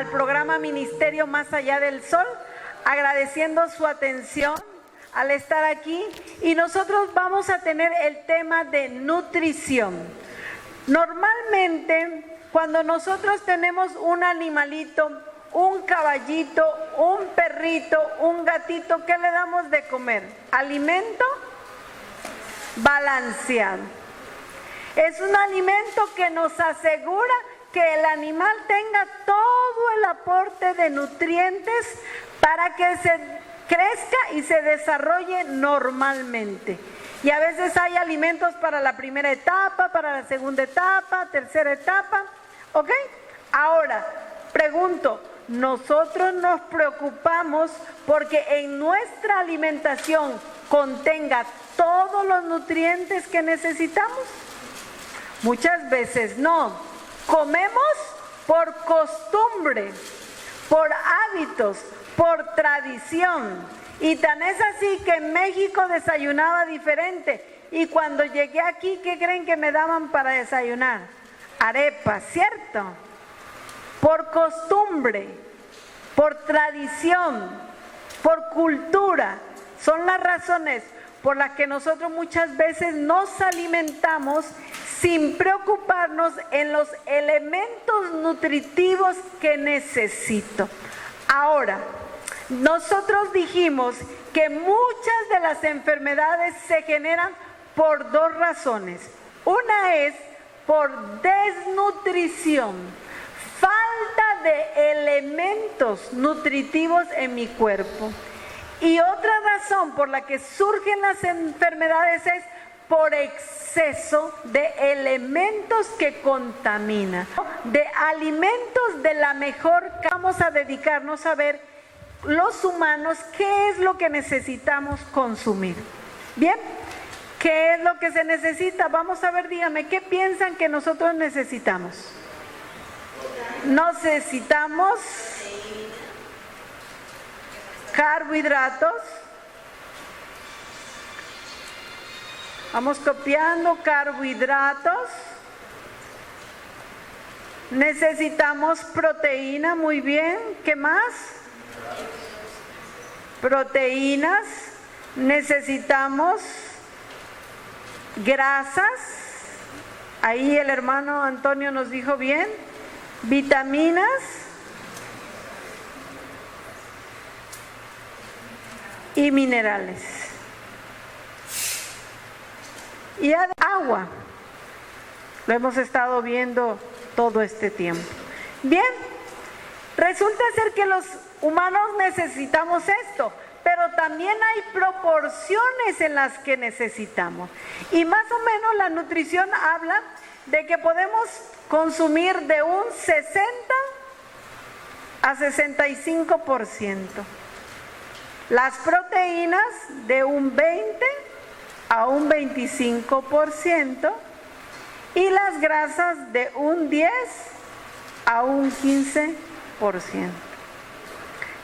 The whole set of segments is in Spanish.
al programa Ministerio Más Allá del Sol, agradeciendo su atención al estar aquí, y nosotros vamos a tener el tema de nutrición. Normalmente, cuando nosotros tenemos un animalito, un caballito, un perrito, un gatito, ¿qué le damos de comer? Alimento balanceado. Es un alimento que nos asegura que el animal tenga todo el aporte de nutrientes para que se crezca y se desarrolle normalmente. Y a veces hay alimentos para la primera etapa, para la segunda etapa, tercera etapa, ¿ok? Ahora, pregunto, ¿nosotros nos preocupamos porque en nuestra alimentación contenga todos los nutrientes que necesitamos? Muchas veces no. Comemos por costumbre, por hábitos, por tradición. Y tan es así que en México desayunaba diferente. Y cuando llegué aquí, ¿qué creen que me daban para desayunar? Arepas, ¿cierto? Por costumbre, por tradición, por cultura. Son las razones por las que nosotros muchas veces nos alimentamos sin preocuparnos en los elementos nutritivos que necesito. Ahora, nosotros dijimos que muchas de las enfermedades se generan por dos razones. Una es por desnutrición, falta de elementos nutritivos en mi cuerpo. Y otra razón por la que surgen las enfermedades es por exceso de elementos que contaminan, de alimentos de la mejor. Vamos a dedicarnos a ver los humanos qué es lo que necesitamos consumir. Bien, ¿qué es lo que se necesita? Vamos a ver, dígame, ¿qué piensan que nosotros necesitamos? Necesitamos carbohidratos. Vamos copiando carbohidratos. Necesitamos proteína, muy bien. ¿Qué más? Proteínas. Necesitamos grasas. Ahí el hermano Antonio nos dijo bien. Vitaminas. Y minerales. Y agua. Lo hemos estado viendo todo este tiempo. Bien, resulta ser que los humanos necesitamos esto, pero también hay proporciones en las que necesitamos. Y más o menos la nutrición habla de que podemos consumir de un 60 a 65%. Las proteínas de un 20 a un 25% y las grasas de un 10 a un 15%.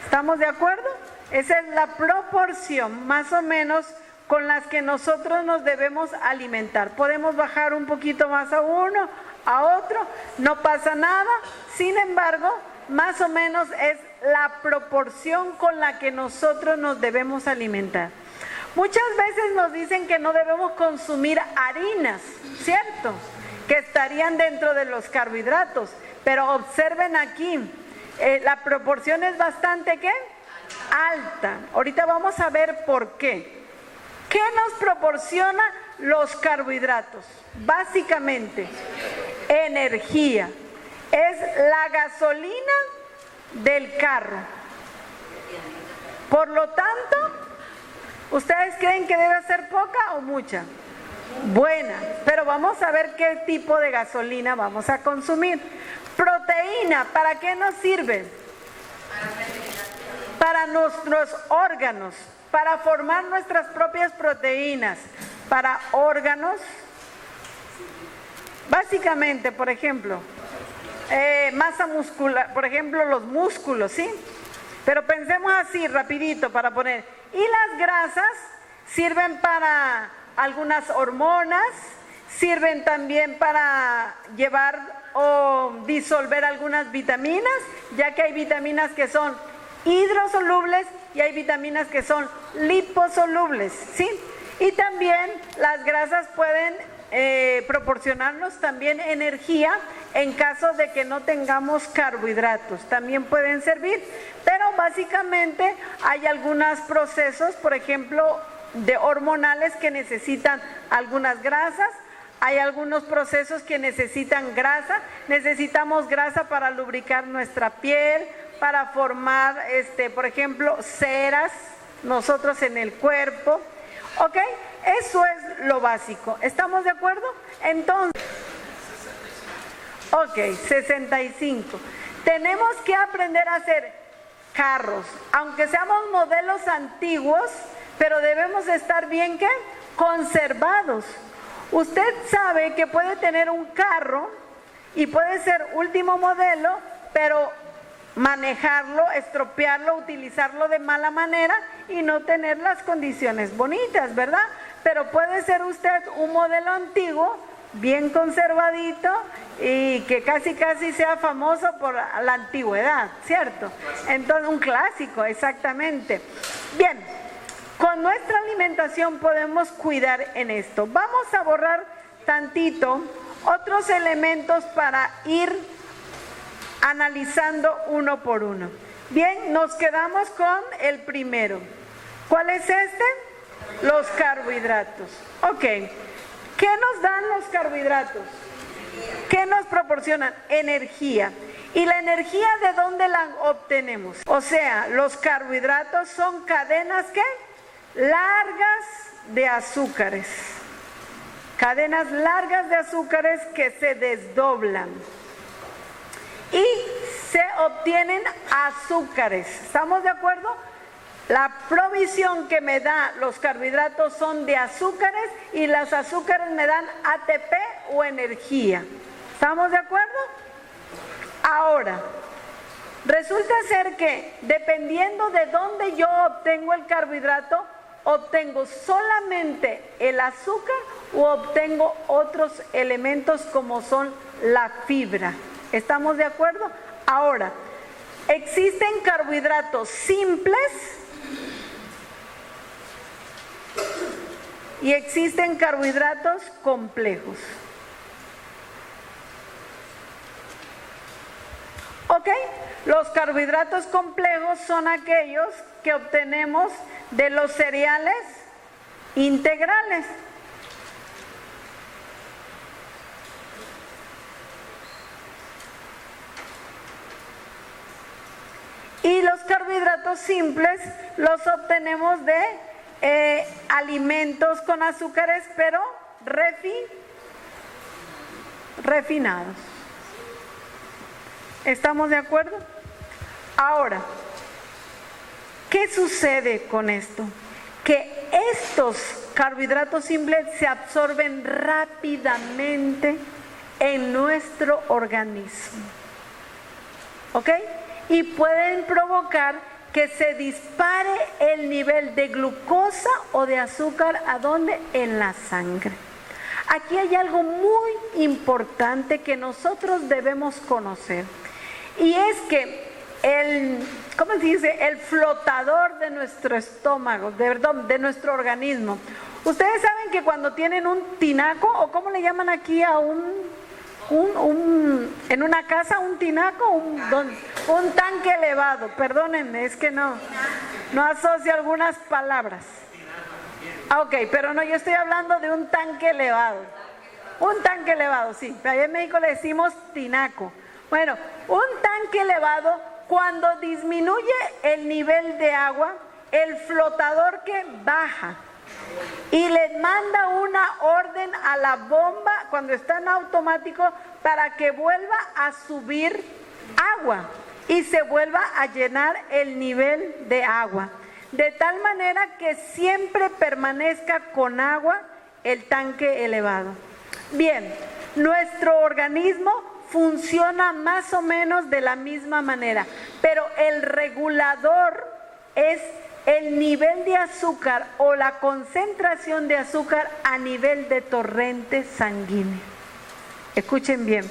¿Estamos de acuerdo? Esa es la proporción más o menos con las que nosotros nos debemos alimentar. Podemos bajar un poquito más a uno, a otro, no pasa nada. Sin embargo, más o menos es la proporción con la que nosotros nos debemos alimentar. Muchas veces nos dicen que no debemos consumir harinas, ¿cierto? Que estarían dentro de los carbohidratos, pero observen aquí, la proporción es bastante, ¿qué? Alta. Ahorita vamos a ver por qué. ¿Qué nos proporciona los carbohidratos? Básicamente, energía. Es la gasolina del carro. Por lo tanto, ¿ustedes creen que debe ser poca o mucha? Buena, pero vamos a ver qué tipo de gasolina vamos a consumir. Proteína, ¿para qué nos sirve? Para nuestros órganos, para formar nuestras propias proteínas, para órganos. Básicamente, por ejemplo, masa muscular, por ejemplo, los músculos, ¿sí? Pero pensemos así, rapidito, para poner. Y las grasas sirven para algunas hormonas, sirven también para llevar o disolver algunas vitaminas, ya que hay vitaminas que son hidrosolubles y hay vitaminas que son liposolubles, ¿sí? Y también las grasas pueden proporcionarnos también energía en caso de que no tengamos carbohidratos, también pueden servir, pero básicamente hay algunos procesos, por ejemplo, de hormonales que necesitan algunas grasas. Hay algunos procesos que necesitan grasa, necesitamos grasa para lubricar nuestra piel, para formar, por ejemplo, ceras, nosotros en el cuerpo, ¿ok? Eso es lo básico, ¿estamos de acuerdo? Entonces, ok, 65. Tenemos que aprender a hacer carros, aunque seamos modelos antiguos, pero debemos estar bien, ¿qué? Conservados. Usted sabe que puede tener un carro y puede ser último modelo, pero manejarlo, estropearlo, utilizarlo de mala manera y no tener las condiciones bonitas, ¿verdad? Pero puede ser usted un modelo antiguo, bien conservadito y que casi sea famoso por la antigüedad, ¿cierto? Entonces, un clásico, exactamente. Bien. Con nuestra alimentación podemos cuidar en esto. Vamos a borrar tantito otros elementos para ir analizando uno por uno. Bien, nos quedamos con el primero. ¿Cuál es este? Los carbohidratos. Ok. ¿Qué nos dan los carbohidratos? ¿Qué nos proporcionan? Energía. ¿Y la energía de dónde la obtenemos? O sea, los carbohidratos son cadenas, ¿qué? Largas de azúcares, cadenas largas de azúcares que se desdoblan y se obtienen azúcares. ¿Estamos de acuerdo? La provisión que me da los carbohidratos son de azúcares y los azúcares me dan ATP o energía. ¿Estamos de acuerdo? Ahora, resulta ser que dependiendo de dónde yo obtengo el carbohidrato, obtengo solamente el azúcar o obtengo otros elementos como son la fibra. ¿Estamos de acuerdo? Ahora, existen carbohidratos simples y existen carbohidratos complejos. ¿Ok? Los carbohidratos complejos son aquellos que obtenemos de los cereales integrales. Y los carbohidratos simples los obtenemos de alimentos con azúcares, pero refinados. ¿Estamos de acuerdo? Ahora, ¿qué sucede con esto? Que estos carbohidratos simples se absorben rápidamente en nuestro organismo, ¿ok? Y pueden provocar que se dispare el nivel de glucosa o de azúcar, ¿a dónde? En la sangre. Aquí hay algo muy importante que nosotros debemos conocer, y es que ¿cómo se dice? El flotador de nuestro estómago, de nuestro organismo. Ustedes saben que cuando tienen un tinaco, o ¿cómo le llaman aquí a en una casa, un tinaco, un tanque elevado? Perdónenme, es que no asocio algunas palabras. Ok, pero no, yo estoy hablando de un tanque elevado. Un tanque elevado, sí. Allá en México le decimos tinaco. Bueno, un tanque elevado, cuando disminuye el nivel de agua, el flotador que baja y le manda una orden a la bomba cuando está en automático para que vuelva a subir agua y se vuelva a llenar el nivel de agua, de tal manera que siempre permanezca con agua el tanque elevado. Bien, nuestro organismo funciona más o menos de la misma manera, pero el regulador es el nivel de azúcar o la concentración de azúcar a nivel de torrente sanguíneo. Escuchen bien,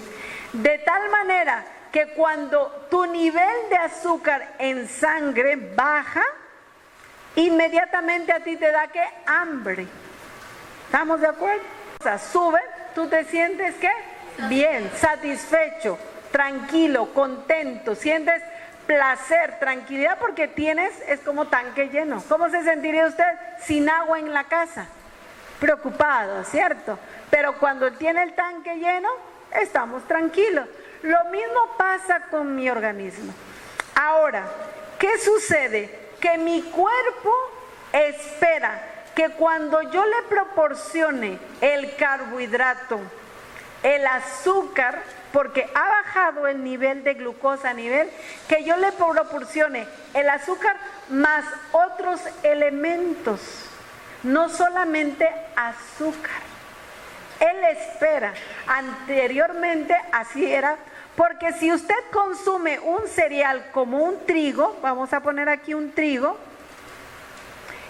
De tal manera que cuando tu nivel de azúcar en sangre baja, inmediatamente a ti te da ¿qué? Hambre. ¿Estamos de acuerdo? O sea, sube, tú te sientes ¿qué? Bien, satisfecho, tranquilo, contento, sientes placer, tranquilidad porque tienes, es como tanque lleno. ¿Cómo se sentiría usted sin agua en la casa? Preocupado, ¿cierto? Pero cuando tiene el tanque lleno, estamos tranquilos. Lo mismo pasa con mi organismo. Ahora, ¿qué sucede? Que mi cuerpo espera que cuando yo le proporcione el carbohidrato, el azúcar, porque ha bajado el nivel de glucosa a nivel, que yo le proporcione el azúcar más otros elementos, no solamente azúcar. Él espera, anteriormente así era, porque si usted consume un cereal como un trigo, vamos a poner aquí un trigo,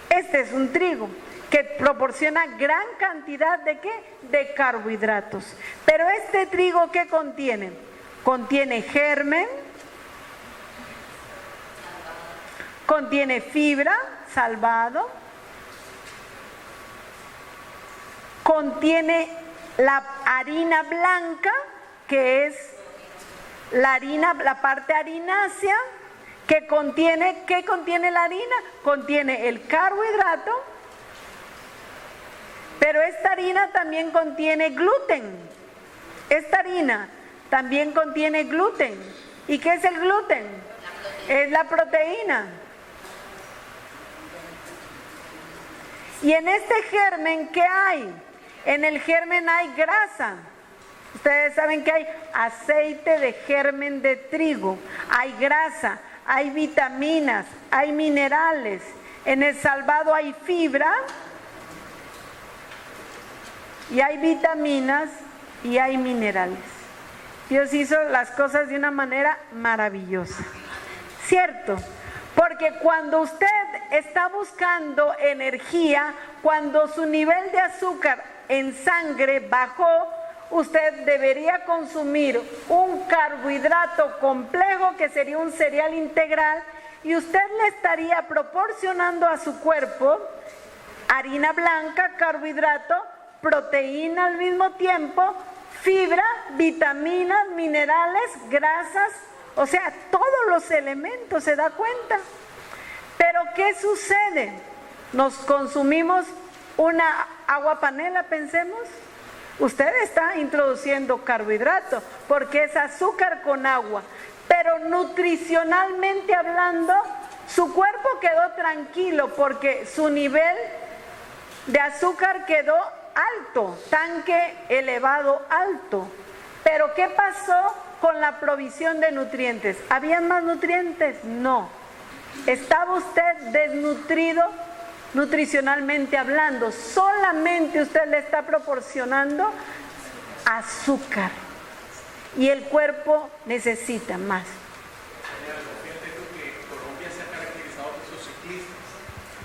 este es un trigo que proporciona gran cantidad de ¿qué? De carbohidratos. Pero este trigo, ¿qué contiene? Contiene germen, contiene fibra, salvado, contiene la harina blanca, que es la harina, la parte harinácea, que contiene, ¿qué contiene la harina? Contiene el carbohidrato, pero esta harina también contiene gluten. Esta harina también contiene gluten. ¿Y qué es el gluten? Es la proteína. Y en este germen, ¿qué hay? En el germen hay grasa. Ustedes saben que hay aceite de germen de trigo, hay grasa, hay vitaminas, hay minerales. En el salvado hay fibra, y hay vitaminas, y hay minerales. Dios hizo las cosas de una manera maravillosa, ¿cierto? Porque cuando usted está buscando energía, cuando su nivel de azúcar en sangre bajó, usted debería consumir un carbohidrato complejo que sería un cereal integral y usted le estaría proporcionando a su cuerpo harina blanca, carbohidrato, proteína al mismo tiempo, fibra, vitaminas, minerales, grasas, o sea, todos los elementos, ¿se da cuenta? Pero ¿qué sucede? Nos consumimos una agua panela, pensemos. Usted está introduciendo carbohidrato porque es azúcar con agua, pero nutricionalmente hablando, su cuerpo quedó tranquilo porque su nivel de azúcar quedó alto, tanque elevado alto. Pero ¿qué pasó con la provisión de nutrientes? ¿Habían más nutrientes? No. ¿Estaba usted desnutrido? Nutricionalmente hablando, solamente usted le está proporcionando azúcar y el cuerpo necesita más. Que Colombia se ha caracterizado por sus ciclistas.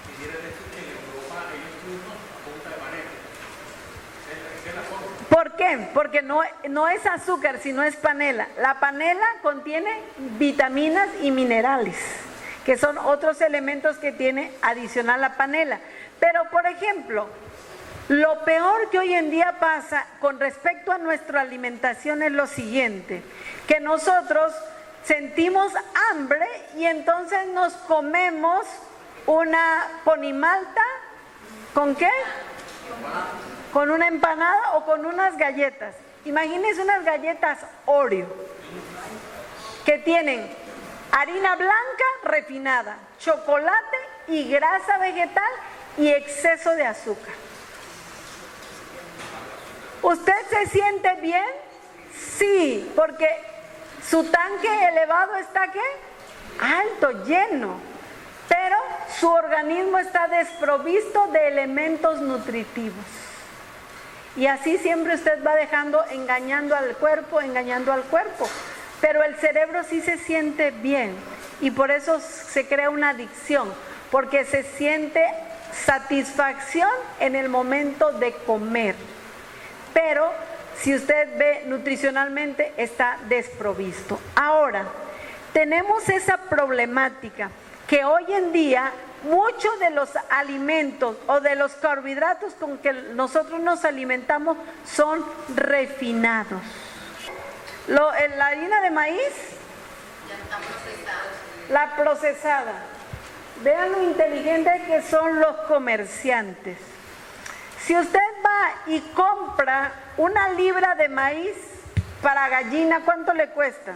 Quisiera decir que en Europa ellos triunfan a punta de manera. ¿Esa es la forma? ¿Por qué? Porque no es azúcar, sino es panela. La panela contiene vitaminas y minerales, que son otros elementos que tiene adicional la panela. Pero, por ejemplo, lo peor que hoy en día pasa con respecto a nuestra alimentación es lo siguiente, que nosotros sentimos hambre y entonces nos comemos una ponimalta, ¿con qué? Con una empanada o con unas galletas. Imagínense unas galletas Oreo, que tienen harina blanca refinada, chocolate y grasa vegetal y exceso de azúcar. ¿Usted se siente bien? Sí, porque su tanque elevado está ¿qué? Alto, lleno. Pero su organismo está desprovisto de elementos nutritivos. Y así siempre usted va dejando, engañando al cuerpo. Pero el cerebro sí se siente bien y por eso se crea una adicción, porque se siente satisfacción en el momento de comer, pero si usted ve nutricionalmente, está desprovisto. Ahora, tenemos esa problemática que hoy en día muchos de los alimentos o de los carbohidratos con que nosotros nos alimentamos son refinados. La harina de maíz, ya están procesados. la procesada. Vean lo inteligente que son los comerciantes. Si usted va y compra una libra de maíz para gallina, ¿cuánto le cuesta?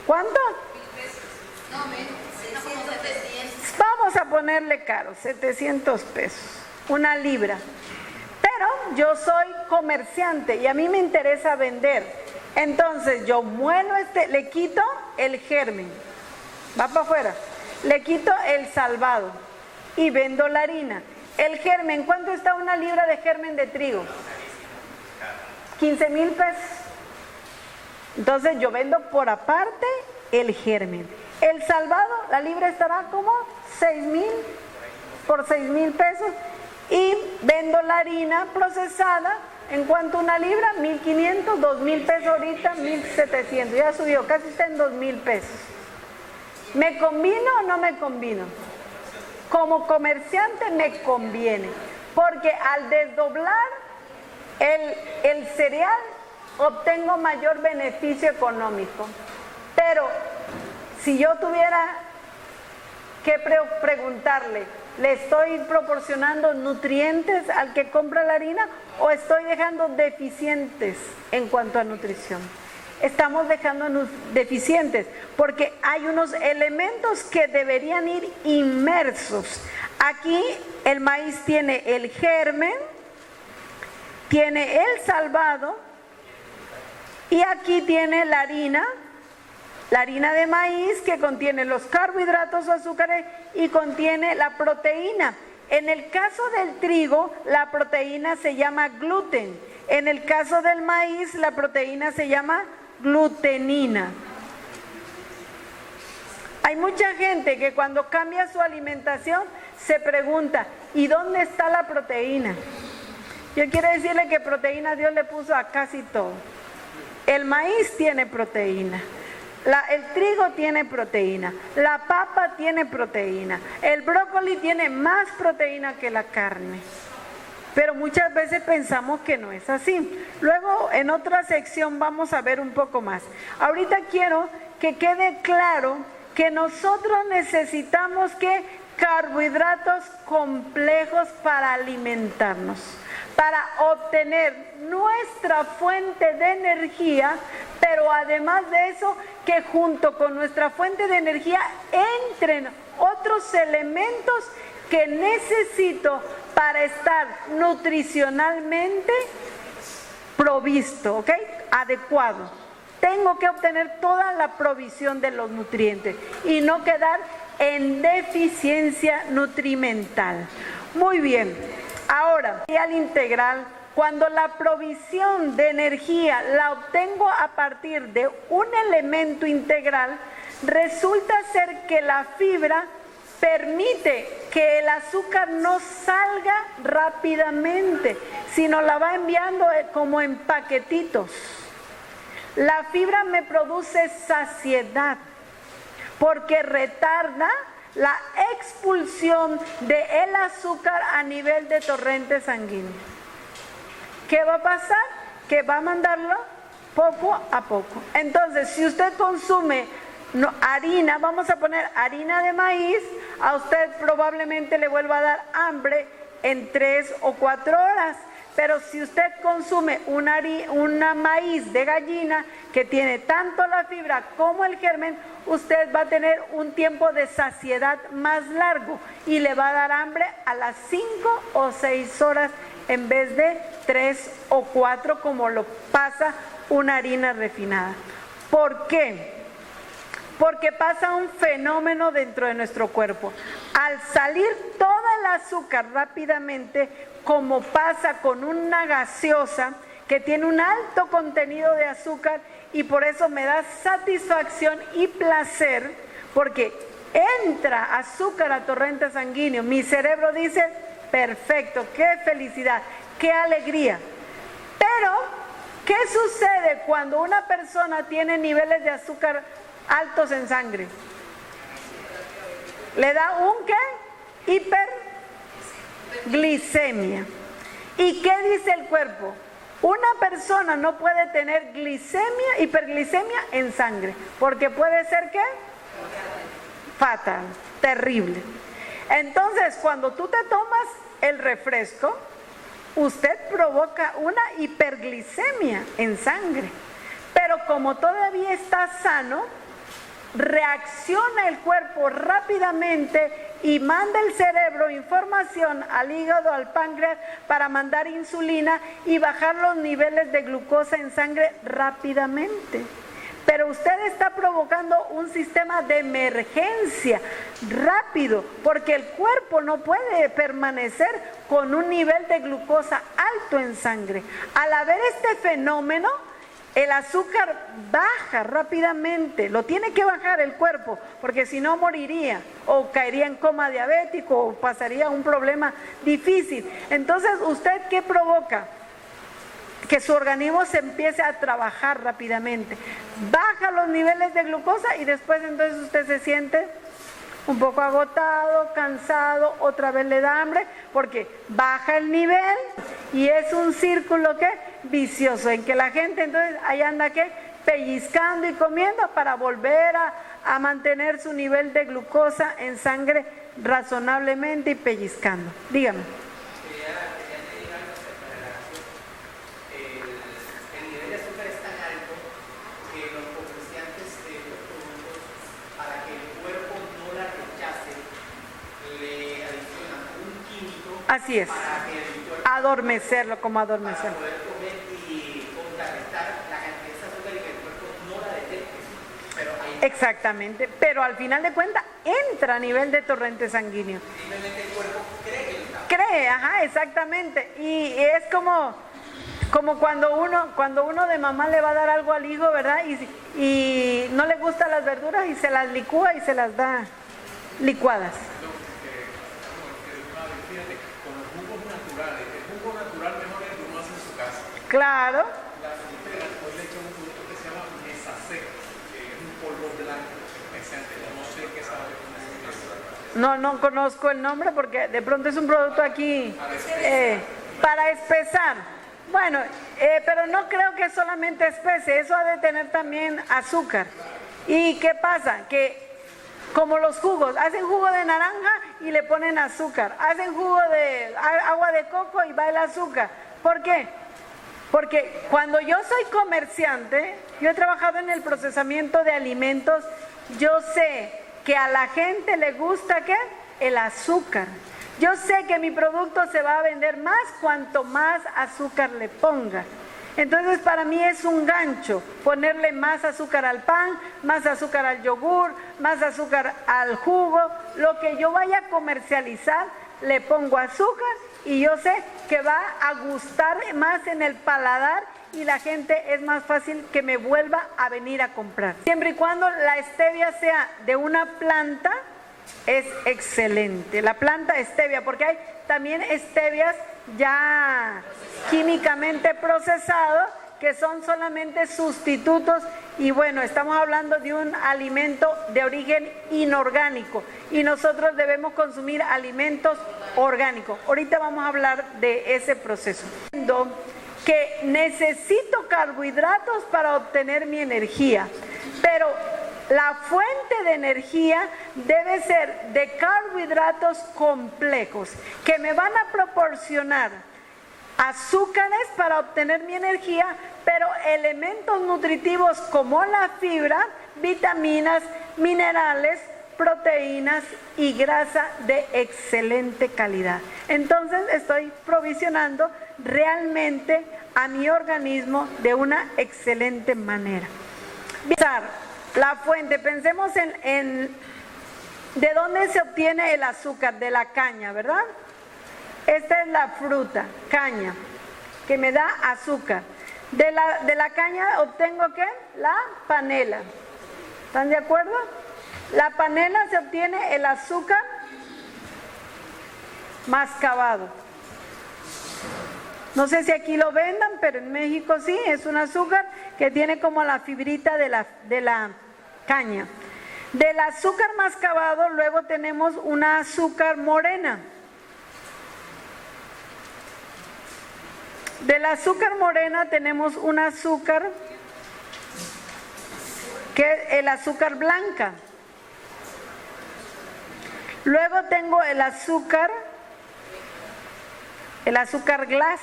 ¿Cuánto? No, menos, como 700. Vamos a ponerle caro, 700 pesos, una libra. Pero yo soy comerciante y a mí me interesa vender. Entonces yo muelo le quito el germen, va para afuera, le quito el salvado y vendo la harina. El germen, ¿cuánto está una libra de germen de trigo? 15,000 pesos. Entonces yo vendo por aparte el germen. El salvado, la libra estará como 6,000 por 6,000 pesos. Y vendo la harina procesada, ¿en cuanto una libra? 1,500, 2,000 pesos ahorita, 1,700. Ya subió, casi está en 2,000 pesos. ¿Me convino o no me convino? Como comerciante me conviene, porque al desdoblar el cereal obtengo mayor beneficio económico. Pero si yo tuviera que preguntarle, ¿le estoy proporcionando nutrientes al que compra la harina o estoy dejando deficientes en cuanto a nutrición? Estamos dejando deficientes porque hay unos elementos que deberían ir inmersos. Aquí el maíz tiene el germen, tiene el salvado y aquí tiene la harina de maíz que contiene los carbohidratos o azúcares y contiene la proteína. En el caso del trigo, la proteína se llama gluten. En el caso del maíz, la proteína se llama glutenina. Hay mucha gente que cuando cambia su alimentación se pregunta, ¿y dónde está la proteína? Yo quiero decirle que proteína Dios le puso a casi todo. El maíz tiene proteína. El trigo tiene proteína, la papa tiene proteína, el brócoli tiene más proteína que la carne. Pero muchas veces pensamos que no es así. Luego en otra sección vamos a ver un poco más. Ahorita quiero que quede claro que nosotros necesitamos carbohidratos complejos para alimentarnos, para obtener nuestra fuente de energía, pero además de eso, que junto con nuestra fuente de energía entren otros elementos que necesito para estar nutricionalmente provisto, ¿ok? Adecuado. Tengo que obtener toda la provisión de los nutrientes y no quedar en deficiencia nutrimental. Muy bien, ahora, al integral, cuando la provisión de energía la obtengo a partir de un elemento integral, resulta ser que la fibra permite que el azúcar no salga rápidamente, sino la va enviando como en paquetitos. La fibra me produce saciedad porque retarda la expulsión del azúcar a nivel de torrente sanguíneo. ¿Qué va a pasar? Que va a mandarlo poco a poco. Entonces, si usted consume harina, vamos a poner harina de maíz, a usted probablemente le vuelva a dar hambre en 3 o 4 horas. Pero si usted consume una maíz de gallina que tiene tanto la fibra como el germen, usted va a tener un tiempo de saciedad más largo y le va a dar hambre a las 5 o 6 horas en vez de 3 o 4 como lo pasa una harina refinada. ¿Por qué? Porque pasa un fenómeno dentro de nuestro cuerpo. Al salir todo el azúcar rápidamente, como pasa con una gaseosa que tiene un alto contenido de azúcar y por eso me da satisfacción y placer, porque entra azúcar a torrente sanguíneo. Mi cerebro dice, perfecto, qué felicidad, qué alegría. Pero, ¿qué sucede cuando una persona tiene niveles de azúcar altos en sangre? Le da un ¿qué? Hiperglicemia. ¿Y qué dice el cuerpo? Una persona no puede tener glicemia, hiperglicemia en sangre, porque puede ser ¿qué? Fatal, terrible. Entonces, cuando tú te tomas el refresco, usted provoca una hiperglicemia en sangre. Pero como todavía está sano, reacciona el cuerpo rápidamente y manda el cerebro información al hígado, al páncreas, para mandar insulina y bajar los niveles de glucosa en sangre rápidamente. Pero usted está provocando un sistema de emergencia rápido, porque el cuerpo no puede permanecer con un nivel de glucosa alto en sangre. Al haber este fenómeno, el azúcar baja rápidamente, lo tiene que bajar el cuerpo, porque si no moriría, o caería en coma diabético, o pasaría un problema difícil. Entonces, ¿usted qué provoca? Que su organismo se empiece a trabajar rápidamente. Baja los niveles de glucosa y después entonces usted se siente un poco agotado, cansado, otra vez le da hambre, porque baja el nivel y es un círculo ¿qué? Vicioso, en que la gente entonces ahí anda ¿qué? Pellizcando y comiendo para volver a mantener su nivel de glucosa en sangre razonablemente y pellizcando. Dígame. Así es, adormecerlo, como adormecerlo. Para poder comer y contrarrestar la cantidad de azúcar y que el cuerpo no la detecte. Pero ahí... Exactamente, pero al final de cuentas entra a nivel de torrente sanguíneo. Simplemente el cuerpo cree que lo está. Cree, ajá, exactamente. Y es como cuando uno de mamá le va a dar algo al hijo, ¿verdad? Y no le gustan las verduras y se las licúa y se las da licuadas. Claro. La frutera después le echa un producto que se llama Mesacec, que es un polvo blanco especiante. No sé qué sabe con eso. No conozco el nombre porque de pronto es un producto aquí para espesar. Bueno, pero no creo que solamente espese, eso ha de tener también azúcar. ¿Y qué pasa? Que como los jugos, hacen jugo de naranja y le ponen azúcar, hacen jugo de agua de coco y va el azúcar. ¿Por qué? Porque cuando yo soy comerciante, yo he trabajado en el procesamiento de alimentos, yo sé que a la gente le gusta ¿qué? El azúcar. Yo sé que mi producto se va a vender más cuanto más azúcar le ponga. Entonces para mí es un gancho ponerle más azúcar al pan, más azúcar al yogur, más azúcar al jugo. Lo que yo vaya a comercializar le pongo azúcar y yo sé que va a gustar más en el paladar y la gente es más fácil que me vuelva a venir a comprar. Siempre y cuando la stevia sea de una planta, es excelente. La planta stevia, porque hay también stevias ya químicamente procesados que son solamente sustitutos y bueno, estamos hablando de un alimento de origen inorgánico y nosotros debemos consumir alimentos orgánicos. Ahorita vamos a hablar de ese proceso. Que necesito carbohidratos para obtener mi energía, pero la fuente de energía debe ser de carbohidratos complejos que me van a proporcionar azúcares para obtener mi energía, pero elementos nutritivos como la fibra, vitaminas, minerales, proteínas y grasa de excelente calidad. Entonces estoy provisionando realmente a mi organismo de una excelente manera. La fuente, pensemos en de dónde se obtiene el azúcar, de la caña, ¿verdad? Esta es la fruta, caña, que me da azúcar. De la caña obtengo ¿qué? La panela. ¿Están de acuerdo? La panela se obtiene el azúcar mascabado. No sé si aquí lo vendan, pero en México sí, es un azúcar que tiene como la fibrita de la caña. Del azúcar mascabado luego tenemos una azúcar morena. Del azúcar morena tenemos un azúcar que es el azúcar blanca. Luego tengo el azúcar glass,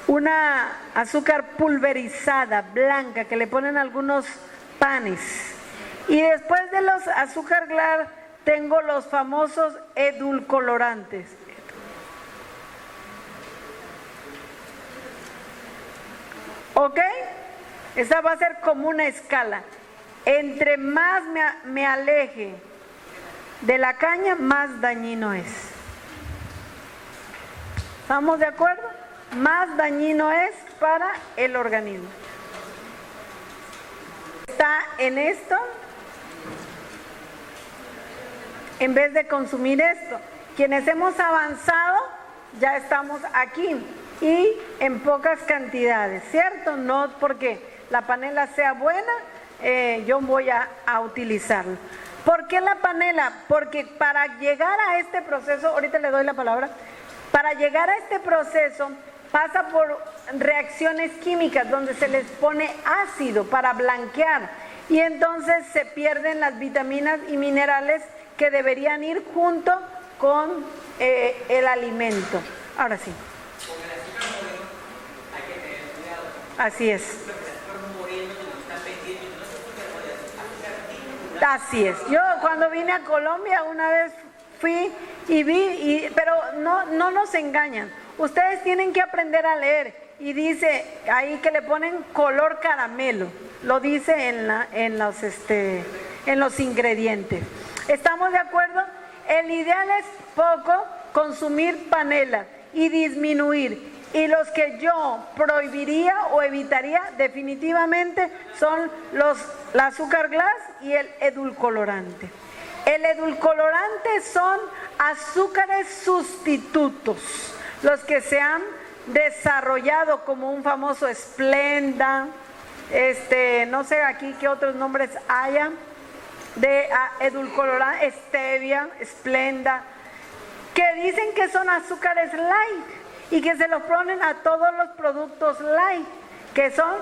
una azúcar pulverizada, blanca, que le ponen algunos panes. Y después de los azúcar glass tengo los famosos edulcorantes. ¿Ok? Esa va a ser como una escala. Entre más me aleje de la caña, más dañino es. ¿Estamos de acuerdo? Más dañino es para el organismo. Está en esto, en vez de consumir esto. Quienes hemos avanzado, ya estamos aquí. Y en pocas cantidades, ¿cierto? No porque la panela sea buena, yo voy a utilizarlo. ¿Por qué la panela? Porque para llegar a este proceso, ahorita le doy la palabra, para llegar a este proceso pasa por reacciones químicas donde se les pone ácido para blanquear y entonces se pierden las vitaminas y minerales que deberían ir junto con el alimento. Ahora sí. Así es. Así es. Yo cuando vine a Colombia una vez fui y vi, pero no nos engañan. Ustedes tienen que aprender a leer y dice ahí que le ponen color caramelo. Lo dice en los ingredientes. ¿Estamos de acuerdo? El ideal es poco consumir panela y disminuir. Y los que yo prohibiría o evitaría definitivamente son el azúcar glass y el edulcorante. El edulcorante son azúcares sustitutos, los que se han desarrollado como un famoso Splenda, no sé aquí qué otros nombres haya, de edulcorante, stevia, Splenda, que dicen que son azúcares light. Y que se los ponen a todos los productos light, que son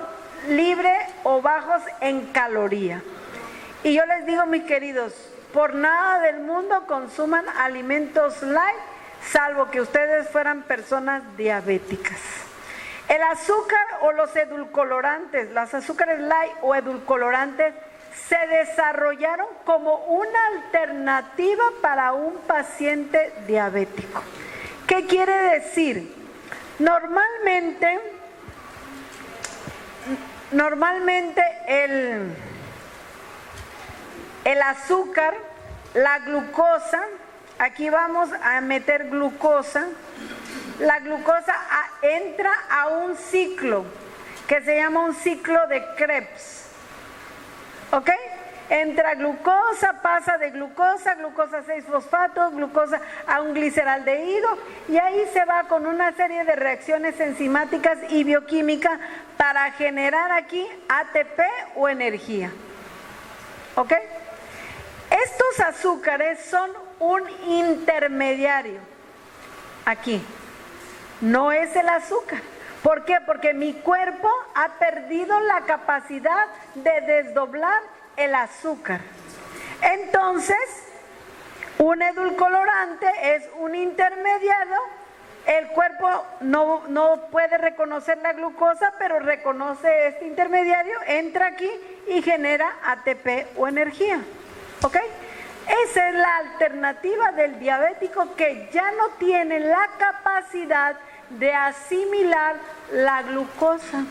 libres o bajos en caloría. Y yo les digo, mis queridos, por nada del mundo consuman alimentos light, salvo que ustedes fueran personas diabéticas. El azúcar o los edulcorantes, los azúcares light o edulcorantes, se desarrollaron como una alternativa para un paciente diabético. ¿Qué quiere decir? Normalmente el azúcar, la glucosa, aquí vamos a meter glucosa, la glucosa entra a un ciclo que se llama un ciclo de Krebs, ¿ok? Entra glucosa, pasa de glucosa 6-fosfato, glucosa a un gliceraldehído y ahí se va con una serie de reacciones enzimáticas y bioquímicas para generar aquí ATP o energía. ¿Ok? Estos azúcares son un intermediario aquí, no es el azúcar. ¿Por qué? Porque mi cuerpo ha perdido la capacidad de desdoblar el azúcar. Entonces, un edulcorante es un intermediario. El cuerpo no puede reconocer la glucosa, pero reconoce este intermediario, entra aquí y genera ATP o energía. ¿Ok? Esa es la alternativa del diabético que ya no tiene la capacidad de asimilar la glucosa.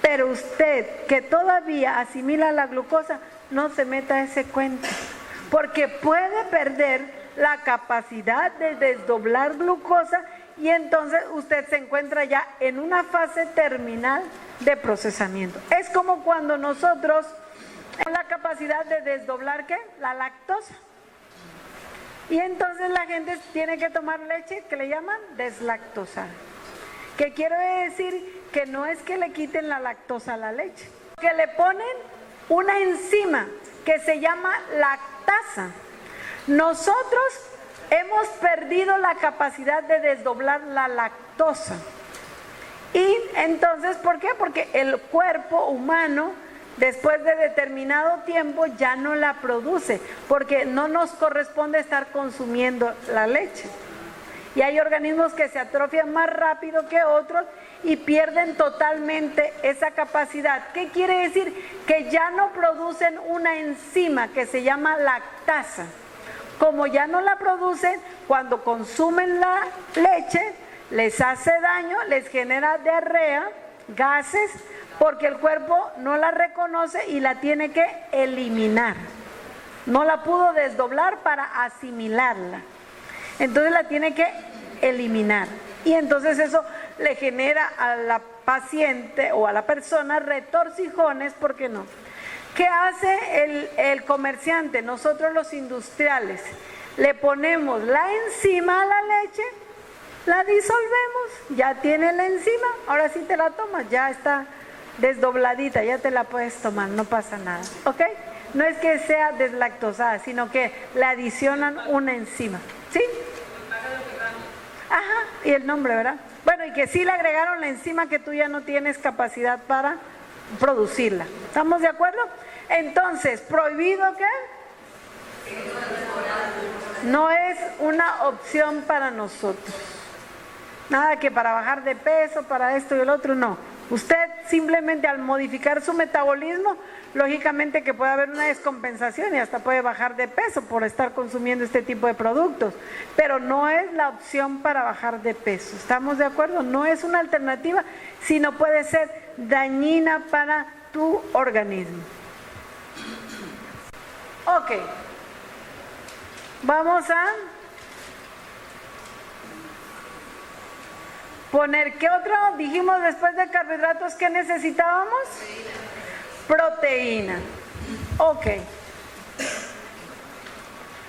Pero usted que todavía asimila la glucosa, no se meta a ese cuento, porque puede perder la capacidad de desdoblar glucosa y entonces usted se encuentra ya en una fase terminal de procesamiento. Es como cuando nosotros tenemos la capacidad de desdoblar ¿qué? La lactosa. Y entonces la gente tiene que tomar leche que le llaman deslactosada. ¿Qué quiero decir? Que no es que le quiten la lactosa a la leche, que le ponen una enzima que se llama lactasa. Nosotros hemos perdido la capacidad de desdoblar la lactosa. Y entonces, ¿por qué? Porque el cuerpo humano, después de determinado tiempo, ya no la produce, porque no nos corresponde estar consumiendo la leche. Y hay organismos que se atrofian más rápido que otros y pierden totalmente esa capacidad. ¿Qué quiere decir? Que ya no producen una enzima que se llama lactasa. Como ya no la producen, cuando consumen la leche, les hace daño, les genera diarrea, gases, porque el cuerpo no la reconoce y la tiene que eliminar. No la pudo desdoblar para asimilarla. Entonces la tiene que eliminar. Y entonces eso le genera a la paciente o a la persona retorcijones, ¿por qué no? ¿Qué hace el comerciante? Nosotros los industriales le ponemos la enzima a la leche, la disolvemos, ya tiene la enzima, ahora sí te la tomas, ya está desdobladita, ya te la puedes tomar, no pasa nada, ¿ok? No es que sea deslactosada, sino que le adicionan una enzima, ¿sí? Ajá, y el nombre, ¿verdad? Bueno, y que sí le agregaron la enzima que tú ya no tienes capacidad para producirla. ¿Estamos de acuerdo? Entonces, ¿prohibido qué? No es una opción para nosotros. Nada que para bajar de peso, para esto y el otro, no. Usted simplemente al modificar su metabolismo, lógicamente que puede haber una descompensación y hasta puede bajar de peso por estar consumiendo este tipo de productos, pero no es la opción para bajar de peso. ¿Estamos de acuerdo? No es una alternativa, sino puede ser dañina para tu organismo. Ok. Vamos a poner, ¿qué otro dijimos después de carbohidratos que necesitábamos? Proteína. Ok.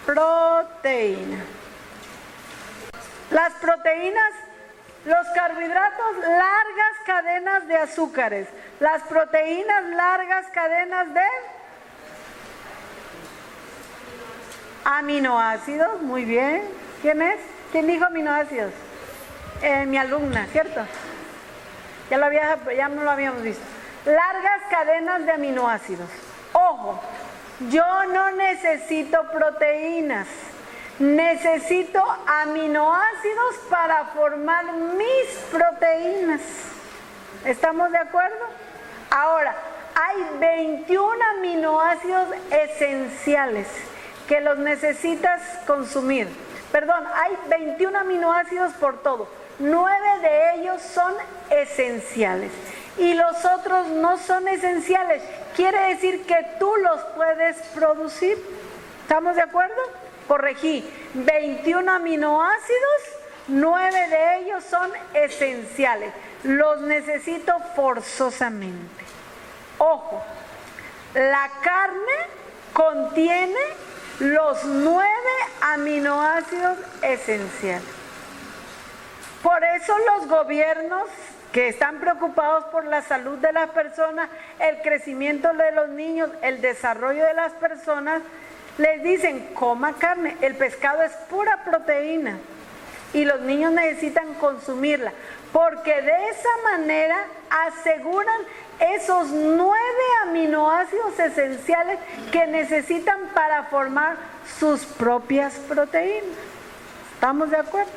Proteína. Las proteínas, los carbohidratos, largas cadenas de azúcares. Las proteínas, largas cadenas de aminoácidos. Muy bien. ¿Quién es? ¿Quién dijo aminoácidos? Mi alumna, ¿cierto? Ya no lo habíamos visto. Largas cadenas de aminoácidos. Ojo, yo no necesito proteínas, necesito aminoácidos para formar mis proteínas. ¿Estamos de acuerdo? Ahora, hay 21 aminoácidos esenciales que los necesitas consumir. Perdón, hay 21 aminoácidos por todo. 9 de ellos son esenciales y los otros no son esenciales. Quiere decir que tú los puedes producir. ¿Estamos de acuerdo? Corregí. 21 aminoácidos, 9 de ellos son esenciales. Los necesito forzosamente. Ojo, la carne contiene los 9 aminoácidos esenciales. Por eso los gobiernos que están preocupados por la salud de las personas, el crecimiento de los niños, el desarrollo de las personas, les dicen, coma carne, el pescado es pura proteína y los niños necesitan consumirla, porque de esa manera aseguran esos 9 aminoácidos esenciales que necesitan para formar sus propias proteínas. ¿Estamos de acuerdo?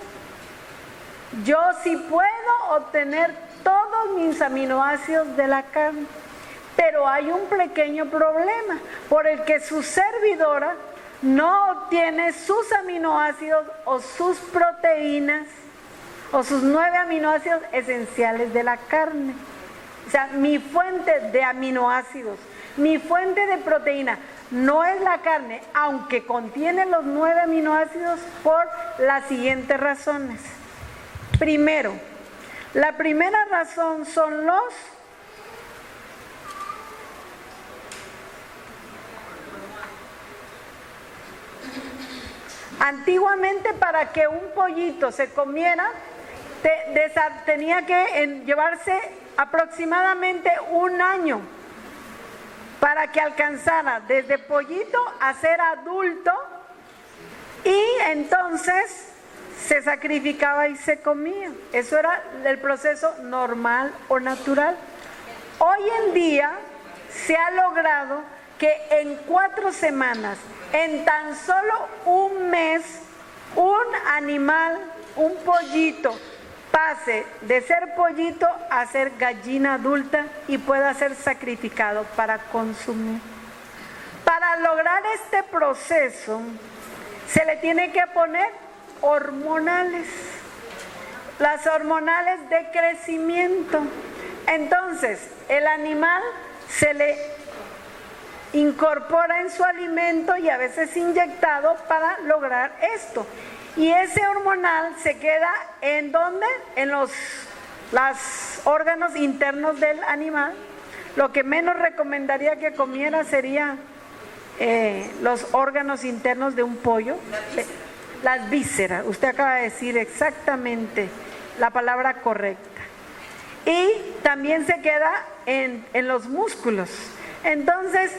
Yo sí puedo obtener todos mis aminoácidos de la carne, pero hay un pequeño problema por el que su servidora no obtiene sus aminoácidos o sus proteínas o sus 9 aminoácidos esenciales de la carne. O sea, mi fuente de aminoácidos, mi fuente de proteína no es la carne, aunque contiene los 9 aminoácidos por las siguientes razones. Primero, la primera razón son Antiguamente, para que un pollito se comiera, tenía que llevarse aproximadamente un año para que alcanzara desde pollito a ser adulto, y entonces se sacrificaba y se comía. Eso era el proceso normal o natural. Hoy en día se ha logrado que en 4 semanas, en tan solo un mes, un animal, un pollito, pase de ser pollito a ser gallina adulta y pueda ser sacrificado para consumir. Para lograr este proceso se le tiene que poner hormonales, las hormonales de crecimiento. Entonces el animal se le incorpora en su alimento y a veces inyectado para lograr esto. Y ese hormonal se queda ¿en dónde? En los órganos internos del animal. Lo que menos recomendaría que comiera sería los órganos internos de un pollo. Las vísceras. Usted acaba de decir exactamente la palabra correcta. Y también se queda en los músculos. Entonces,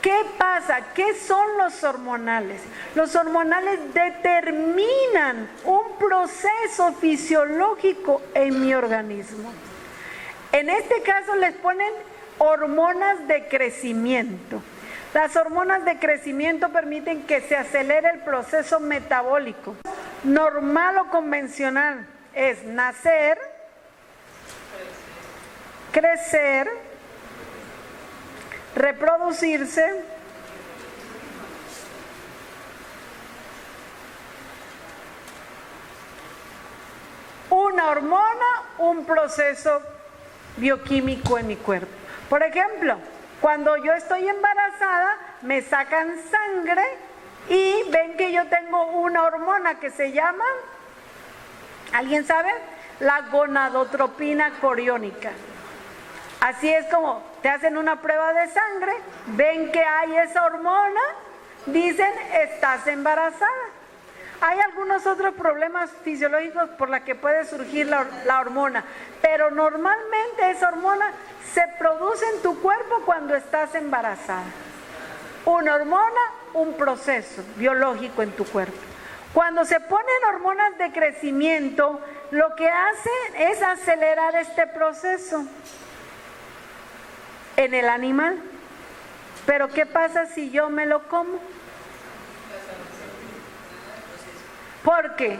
¿qué pasa? ¿Qué son los hormonales? Los hormonales determinan un proceso fisiológico en mi organismo. En este caso les ponen hormonas de crecimiento. Las hormonas de crecimiento permiten que se acelere el proceso metabólico. Normal o convencional es nacer, crecer, reproducirse, una hormona, un proceso bioquímico en mi cuerpo. Por ejemplo, cuando yo estoy embarazada, me sacan sangre y ven que yo tengo una hormona que se llama, ¿alguien sabe? La gonadotropina coriónica. Así es como te hacen una prueba de sangre, ven que hay esa hormona, dicen, estás embarazada. Hay algunos otros problemas fisiológicos por los que puede surgir la hormona, pero normalmente esa hormona se produce en tu cuerpo cuando estás embarazada. Una hormona, un proceso biológico en tu cuerpo. Cuando se ponen hormonas de crecimiento, lo que hacen es acelerar este proceso en el animal. Pero ¿qué pasa si yo me lo como? Porque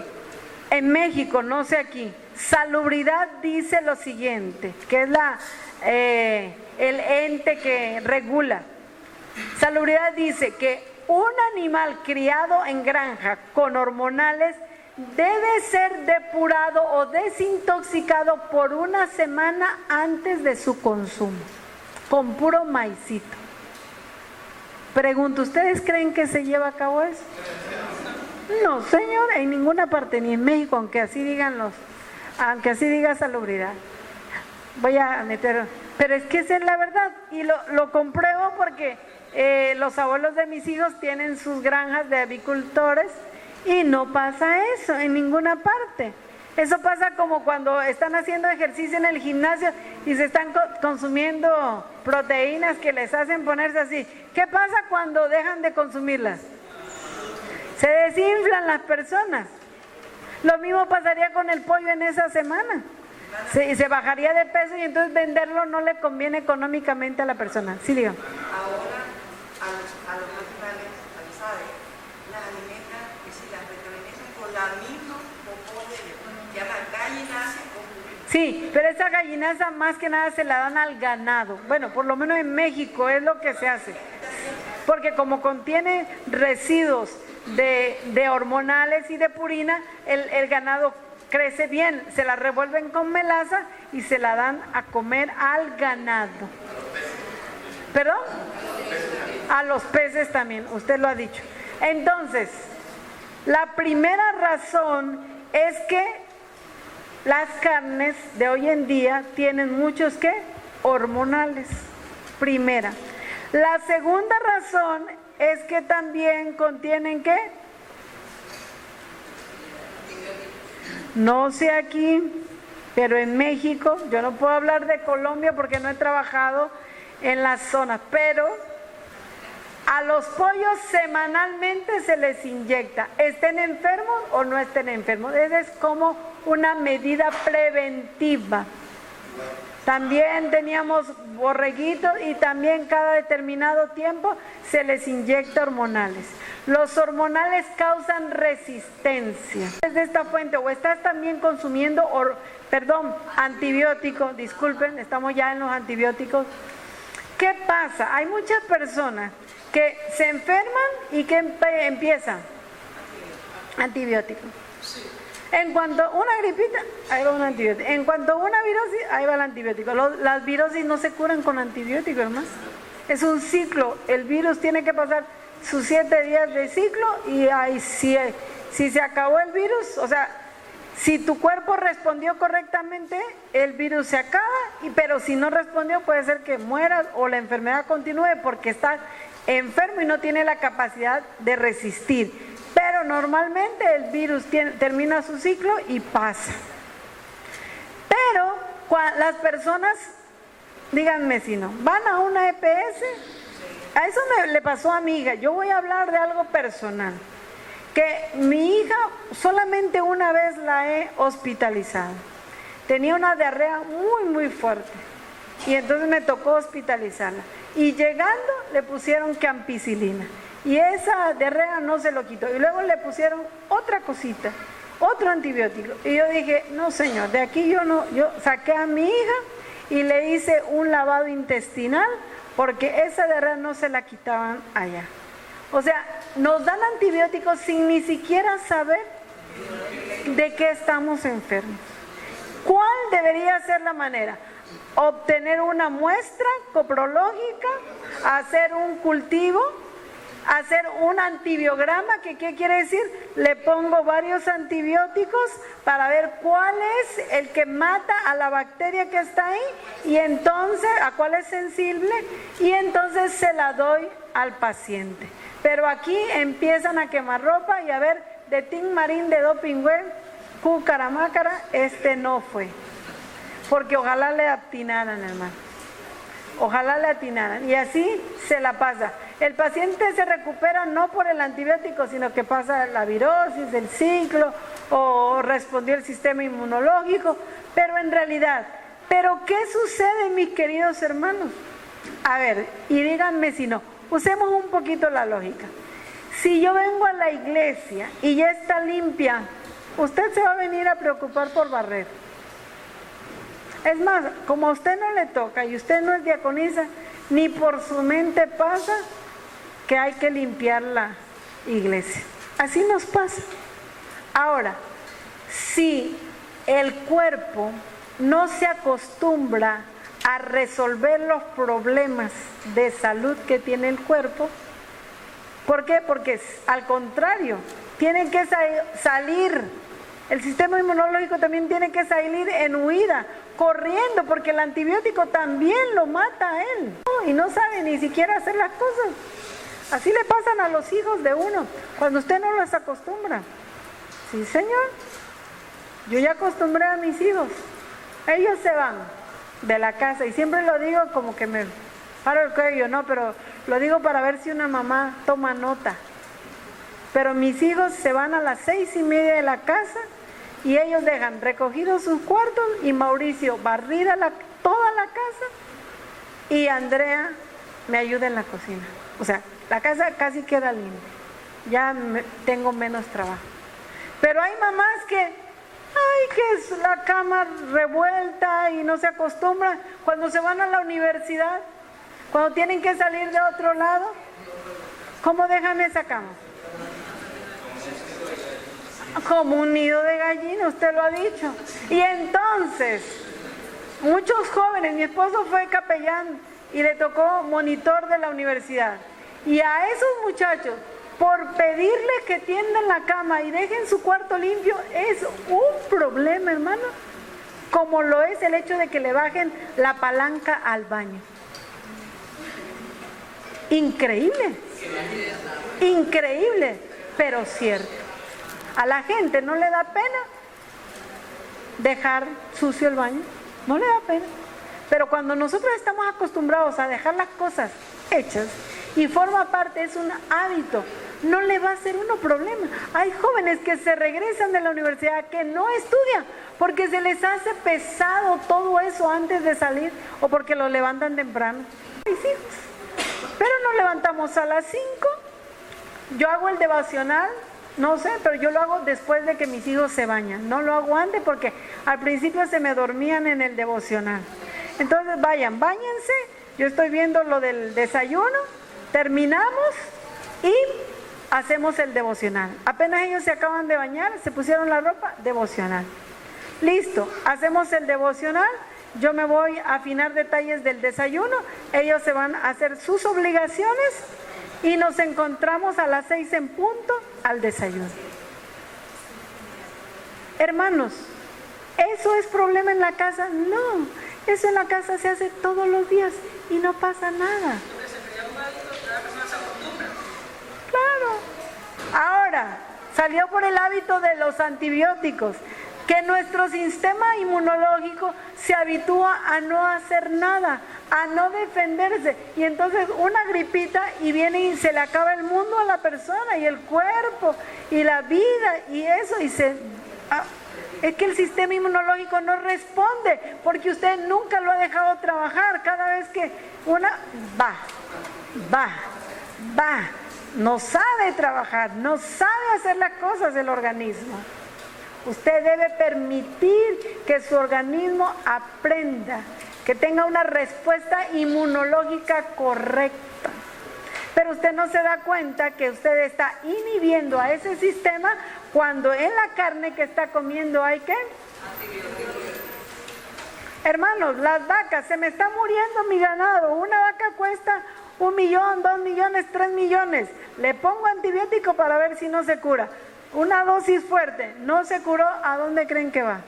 en México, no sé aquí, Salubridad dice lo siguiente, que es el ente que regula. Salubridad dice que un animal criado en granja con hormonales debe ser depurado o desintoxicado por 1 semana antes de su consumo, con puro maicito. Pregunto, ¿ustedes creen que se lleva a cabo eso? No, señor, en ninguna parte, ni en México, aunque así diga Salubridad. Voy a meter, pero es que esa es la verdad, y lo compruebo porque los abuelos de mis hijos tienen sus granjas de avicultores y no pasa eso en ninguna parte. Eso pasa como cuando están haciendo ejercicio en el gimnasio y se están consumiendo proteínas que les hacen ponerse así. ¿Qué pasa cuando dejan de consumirlas? Se desinflan las personas. Lo mismo pasaría con el pollo en esa semana. Se bajaría de peso y entonces venderlo no le conviene económicamente a la persona. Sí, digo. Ahora a los animales, las aves, las alimentan, y si las retroalimentan con la misma popó de ellos, que llama gallinaza o purina. Sí, pero esa gallinaza más que nada se la dan al ganado. Bueno, por lo menos en México es lo que se hace. Porque como contiene residuos de hormonales y de purina, el ganado crece bien, se la revuelven con melaza y se la dan a comer al ganado. ¿Perdón? A los peces también, usted lo ha dicho. Entonces, la primera razón es que las carnes de hoy en día tienen muchos ¿qué? Hormonales. Primera. La segunda razón es que también contienen ¿qué? No sé aquí, pero en México, yo no puedo hablar de Colombia porque no he trabajado en las zonas, pero a los pollos semanalmente se les inyecta, estén enfermos o no estén enfermos. Esa es como una medida preventiva. También teníamos borreguitos y también cada determinado tiempo se les inyecta hormonales. Los hormonales causan resistencia. Desde esta fuente o estás también consumiendo, antibióticos, disculpen, estamos ya en los antibióticos. ¿Qué pasa? Hay muchas personas que se enferman y que empiezan antibióticos. En cuanto a una gripita, ahí va un antibiótico. En cuanto a una virosis, ahí va el antibiótico. Las virosis no se curan con antibióticos, hermano. Es un ciclo. El virus tiene que pasar sus 7 días de ciclo y ahí si se acabó el virus, o sea, si tu cuerpo respondió correctamente, el virus se acaba, pero si no respondió puede ser que mueras o la enfermedad continúe porque estás enfermo y no tiene la capacidad de resistir. Pero normalmente el virus termina su ciclo y pasa. Pero las personas, díganme si no, van a una EPS, a eso le pasó a mi hija. Yo voy a hablar de algo personal, que mi hija solamente una vez la he hospitalizado. Tenía una diarrea muy fuerte y entonces me tocó hospitalizarla. Y llegando le pusieron ampicilina. Y esa diarrea no se lo quitó. Y luego le pusieron otra cosita, otro antibiótico. Y yo dije, no señor, de aquí yo saqué a mi hija y le hice un lavado intestinal porque esa diarrea no se la quitaban allá. O sea, nos dan antibióticos sin ni siquiera saber de qué estamos enfermos. ¿Cuál debería ser la manera? Obtener una muestra coprológica, hacer un cultivo, hacer un antibiograma, que ¿qué quiere decir? Le pongo varios antibióticos para ver cuál es el que mata a la bacteria que está ahí y entonces a cuál es sensible y entonces se la doy al paciente. Pero aquí empiezan a quemar ropa y a ver, de Tin Marín, de Doping Web, Cucaramácara, no fue. Porque ojalá le atinaran, hermano. Ojalá le atinaran. Y así se la pasa. El paciente se recupera no por el antibiótico, sino que pasa la virosis, el ciclo, o respondió el sistema inmunológico. Pero en realidad, ¿pero qué sucede, mis queridos hermanos? A ver, y díganme si no. Usemos un poquito la lógica. Si yo vengo a la iglesia y ya está limpia, usted se va a venir a preocupar por barrer. Es más, como a usted no le toca y usted no es diaconisa, ni por su mente pasa que hay que limpiar la iglesia. Así nos pasa. Ahora, si el cuerpo no se acostumbra a resolver los problemas de salud que tiene el cuerpo, ¿por qué? Porque al contrario, tiene que salir, el sistema inmunológico también tiene que salir en huida, corriendo, porque el antibiótico también lo mata a él, y no sabe ni siquiera hacer las cosas. Así le pasan a los hijos de uno, cuando usted no los acostumbra. Sí, señor, yo ya acostumbré a mis hijos, ellos se van de la casa, y siempre lo digo como que me paro el cuello, no, pero lo digo para ver si una mamá toma nota. Pero mis hijos se van a las 6:30 de la casa y ellos dejan recogidos sus cuartos y Mauricio barrida toda la casa y Andrea me ayuda en la cocina. O sea, la casa casi queda limpia, ya tengo menos trabajo. Pero hay mamás que es la cama revuelta y no se acostumbran. Cuando se van a la universidad, cuando tienen que salir de otro lado, ¿cómo dejan esa cama? Como un nido de gallina, usted lo ha dicho. Y entonces, muchos jóvenes, mi esposo fue capellán y le tocó monitor de la universidad. Y a esos muchachos, por pedirles que tiendan la cama y dejen su cuarto limpio, es un problema, hermano. Como lo es el hecho de que le bajen la palanca al baño. Increíble. Increíble, pero cierto. A la gente no le da pena dejar sucio el baño, no le da pena. Pero cuando nosotros estamos acostumbrados a dejar las cosas hechas y forma parte, es un hábito, no le va a ser uno problema. Hay jóvenes que se regresan de la universidad que no estudian porque se les hace pesado todo eso antes de salir o porque lo levantan temprano. Mis hijos, pero nos levantamos a las 5, yo hago el devocional, no sé, pero yo lo hago después de que mis hijos se bañan, no lo hago antes porque al principio se me dormían en el devocional. Entonces vayan, báñense, yo estoy viendo lo del desayuno, terminamos y hacemos el devocional. Apenas ellos se acaban de bañar, se pusieron la ropa, devocional. Listo, hacemos el devocional, yo me voy a afinar detalles del desayuno, ellos se van a hacer sus obligaciones y nos encontramos a las 6 en punto al desayuno. Hermanos, ¿eso es problema en la casa? No, eso en la casa se hace todos los días y no pasa nada. Claro. Ahora, salió por el hábito de los antibióticos, que nuestro sistema inmunológico se habitúa a no hacer nada, a no defenderse. Y entonces una gripita y viene y se le acaba el mundo a la persona y el cuerpo y la vida y eso. Es que el sistema inmunológico no responde porque usted nunca lo ha dejado trabajar. Cada vez que una va, no sabe trabajar, no sabe hacer las cosas del organismo. Usted debe permitir que su organismo aprenda, que tenga una respuesta inmunológica correcta. Pero usted no se da cuenta que usted está inhibiendo a ese sistema cuando en la carne que está comiendo hay ¿qué? Hermanos, las vacas, se me está muriendo mi ganado. Una vaca cuesta 1 millón, 2 millones, 3 millones. Le pongo antibiótico para ver si no se cura. Una dosis fuerte, no se curó, ¿a dónde creen que va?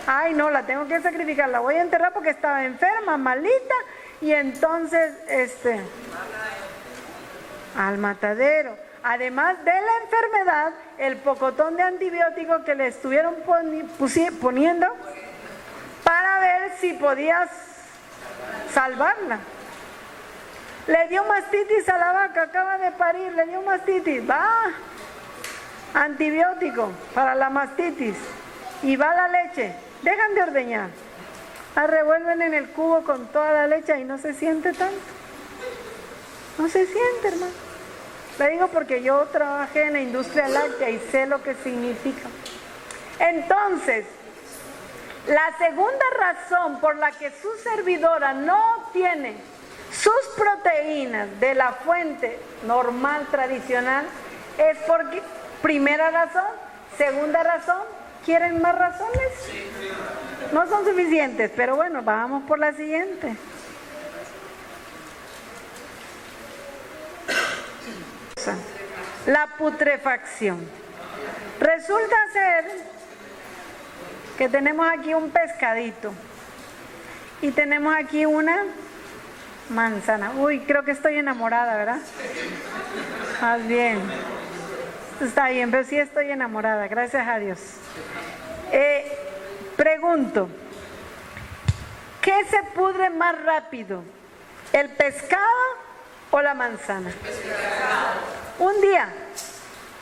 Ay, no, la tengo que sacrificar, la voy a enterrar porque estaba enferma, malita, y entonces, al matadero. Además de la enfermedad, el pocotón de antibióticos que le estuvieron poniendo para ver si podías salvarla. Le dio mastitis a la vaca, acaba de parir, le dio mastitis, va. Antibiótico para la mastitis y va la leche, dejan de ordeñar, la revuelven en el cubo con toda la leche y no se siente tanto, no se siente, hermano. Le digo porque yo trabajé en la industria láctea y sé lo que significa. Entonces, la segunda razón por la que su servidora no obtiene sus proteínas de la fuente normal, tradicional, es porque primera razón, segunda razón, ¿quieren más razones? No son suficientes, pero bueno, vamos por la siguiente. La putrefacción. Resulta ser que tenemos aquí un pescadito y tenemos aquí una manzana. Uy, creo que estoy enamorada, ¿verdad? Más bien. Está bien, pero sí estoy enamorada, gracias a Dios. Pregunto, ¿qué se pudre más rápido? ¿El pescado o la manzana? Un día,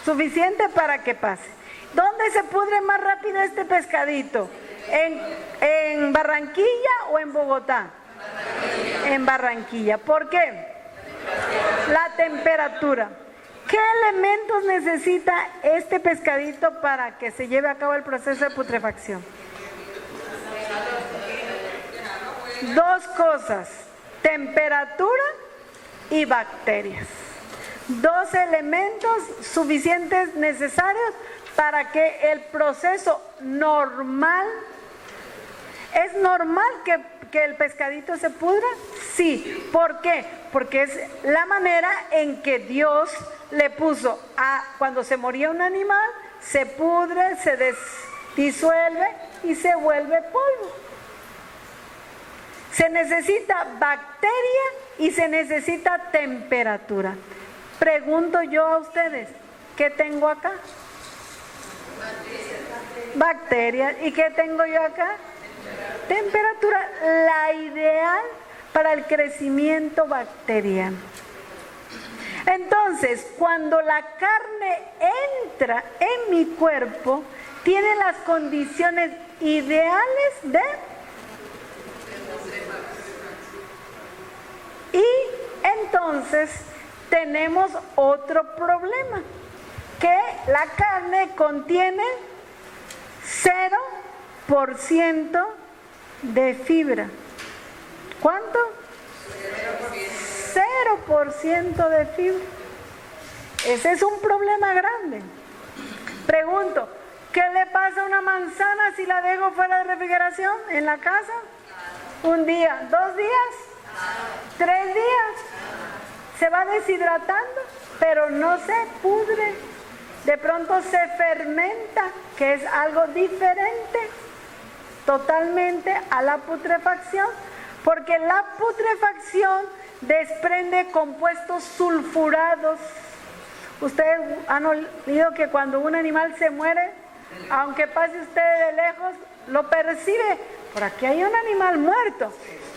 suficiente para que pase. ¿Dónde se pudre más rápido este pescadito? ¿En Barranquilla o en Bogotá? En Barranquilla. ¿Por qué? La temperatura. ¿Qué elementos necesita este pescadito para que se lleve a cabo el proceso de putrefacción? 2 cosas, temperatura y bacterias. 2 elementos suficientes necesarios para que el proceso normal, ¿es normal que el pescadito se pudra? Sí. ¿Por qué? Porque es la manera en que Dios le puso cuando se moría un animal, se pudre, se disuelve y se vuelve polvo. Se necesita bacteria y se necesita temperatura. Pregunto yo a ustedes, ¿qué tengo acá? Bacterias. ¿Y qué tengo yo acá? Temperatura, la ideal para el crecimiento bacteriano. Entonces, cuando la carne entra en mi cuerpo, tiene las condiciones ideales de... Y entonces tenemos otro problema, que la carne contiene 0% de fibra. ¿Cuánto? 0% de fibra. Ese es un problema grande. Pregunto, ¿qué le pasa a una manzana si la dejo fuera de refrigeración en la casa? ¿Un día? ¿2 días? 3 días. Se va deshidratando, pero no se pudre. De pronto se fermenta, que es algo diferente totalmente a la putrefacción, porque la putrefacción desprende compuestos sulfurados. Ustedes han oído que cuando un animal se muere, aunque pase usted de lejos, lo percibe. Por aquí hay un animal muerto.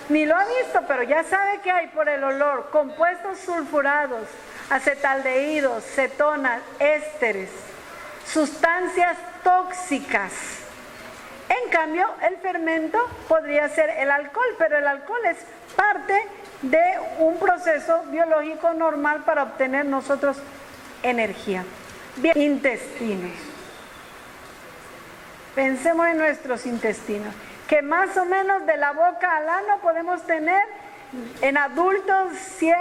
Ni lo ha visto, pero ya sabe que hay por el olor compuestos sulfurados, acetaldehídos, cetonas, ésteres, sustancias tóxicas. En cambio, el fermento podría ser el alcohol, pero el alcohol es parte de un proceso biológico normal para obtener nosotros energía. Bien, intestinos. Pensemos en nuestros intestinos, que más o menos de la boca al ano podemos tener en adultos 7,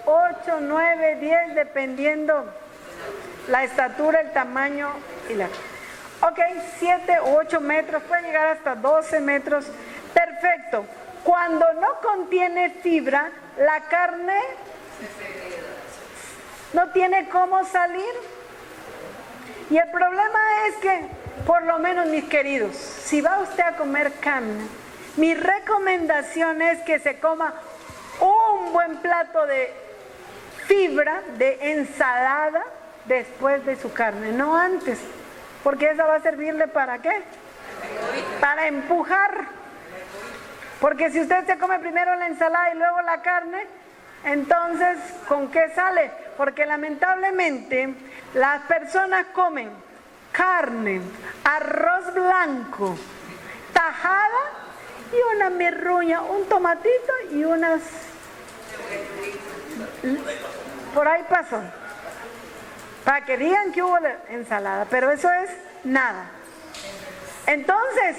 8, 9, 10, dependiendo la estatura, el tamaño y la... Ok, 7 u 8 metros, puede llegar hasta 12 metros. Perfecto. Cuando no contiene fibra, la carne no tiene cómo salir. Y el problema es que, por lo menos mis queridos, si va usted a comer carne, mi recomendación es que se coma un buen plato de fibra, de ensalada, después de su carne, no antes. Porque esa va a servirle ¿para qué? Para empujar. Porque si usted se come primero la ensalada y luego la carne, entonces, ¿con qué sale? Porque lamentablemente las personas comen carne, arroz blanco, tajada y una mirruña, un tomatito y unas... Por ahí pasó. Para que digan que hubo ensalada, pero eso es nada. Entonces,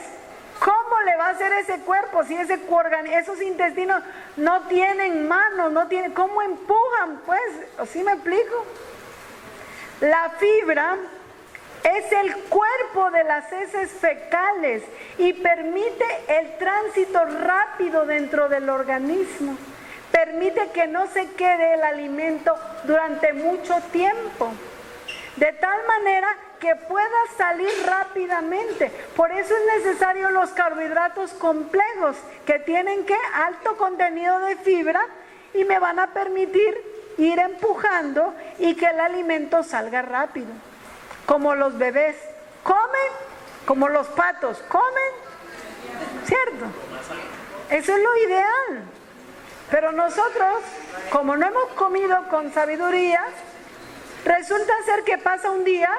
¿cómo le va a hacer ese cuerpo si esos intestinos no tienen manos, no tienen, ¿cómo empujan? Pues, ¿sí me explico? La fibra es el cuerpo de las heces fecales y permite el tránsito rápido dentro del organismo. Permite que no se quede el alimento durante mucho tiempo, de tal manera que pueda salir rápidamente. Por eso es necesario los carbohidratos complejos, que tienen alto contenido de fibra y me van a permitir ir empujando y que el alimento salga rápido. Como los bebés comen, como los patos comen, ¿cierto? Eso es lo ideal. Pero nosotros, como no hemos comido con sabiduría, resulta ser que pasa un día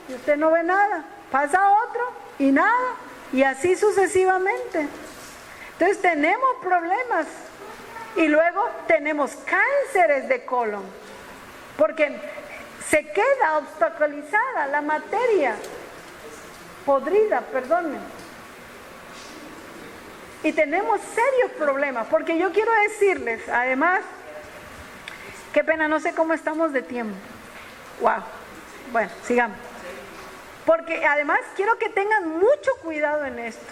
y usted no ve nada, pasa otro y nada, y así sucesivamente. Entonces tenemos problemas y luego tenemos cánceres de colon, porque se queda obstaculizada la materia podrida, perdónenme. Y tenemos serios problemas, porque yo quiero decirles, además, qué pena, no sé cómo estamos de tiempo. Wow. Bueno, sigamos. Porque además quiero que tengan mucho cuidado en esto,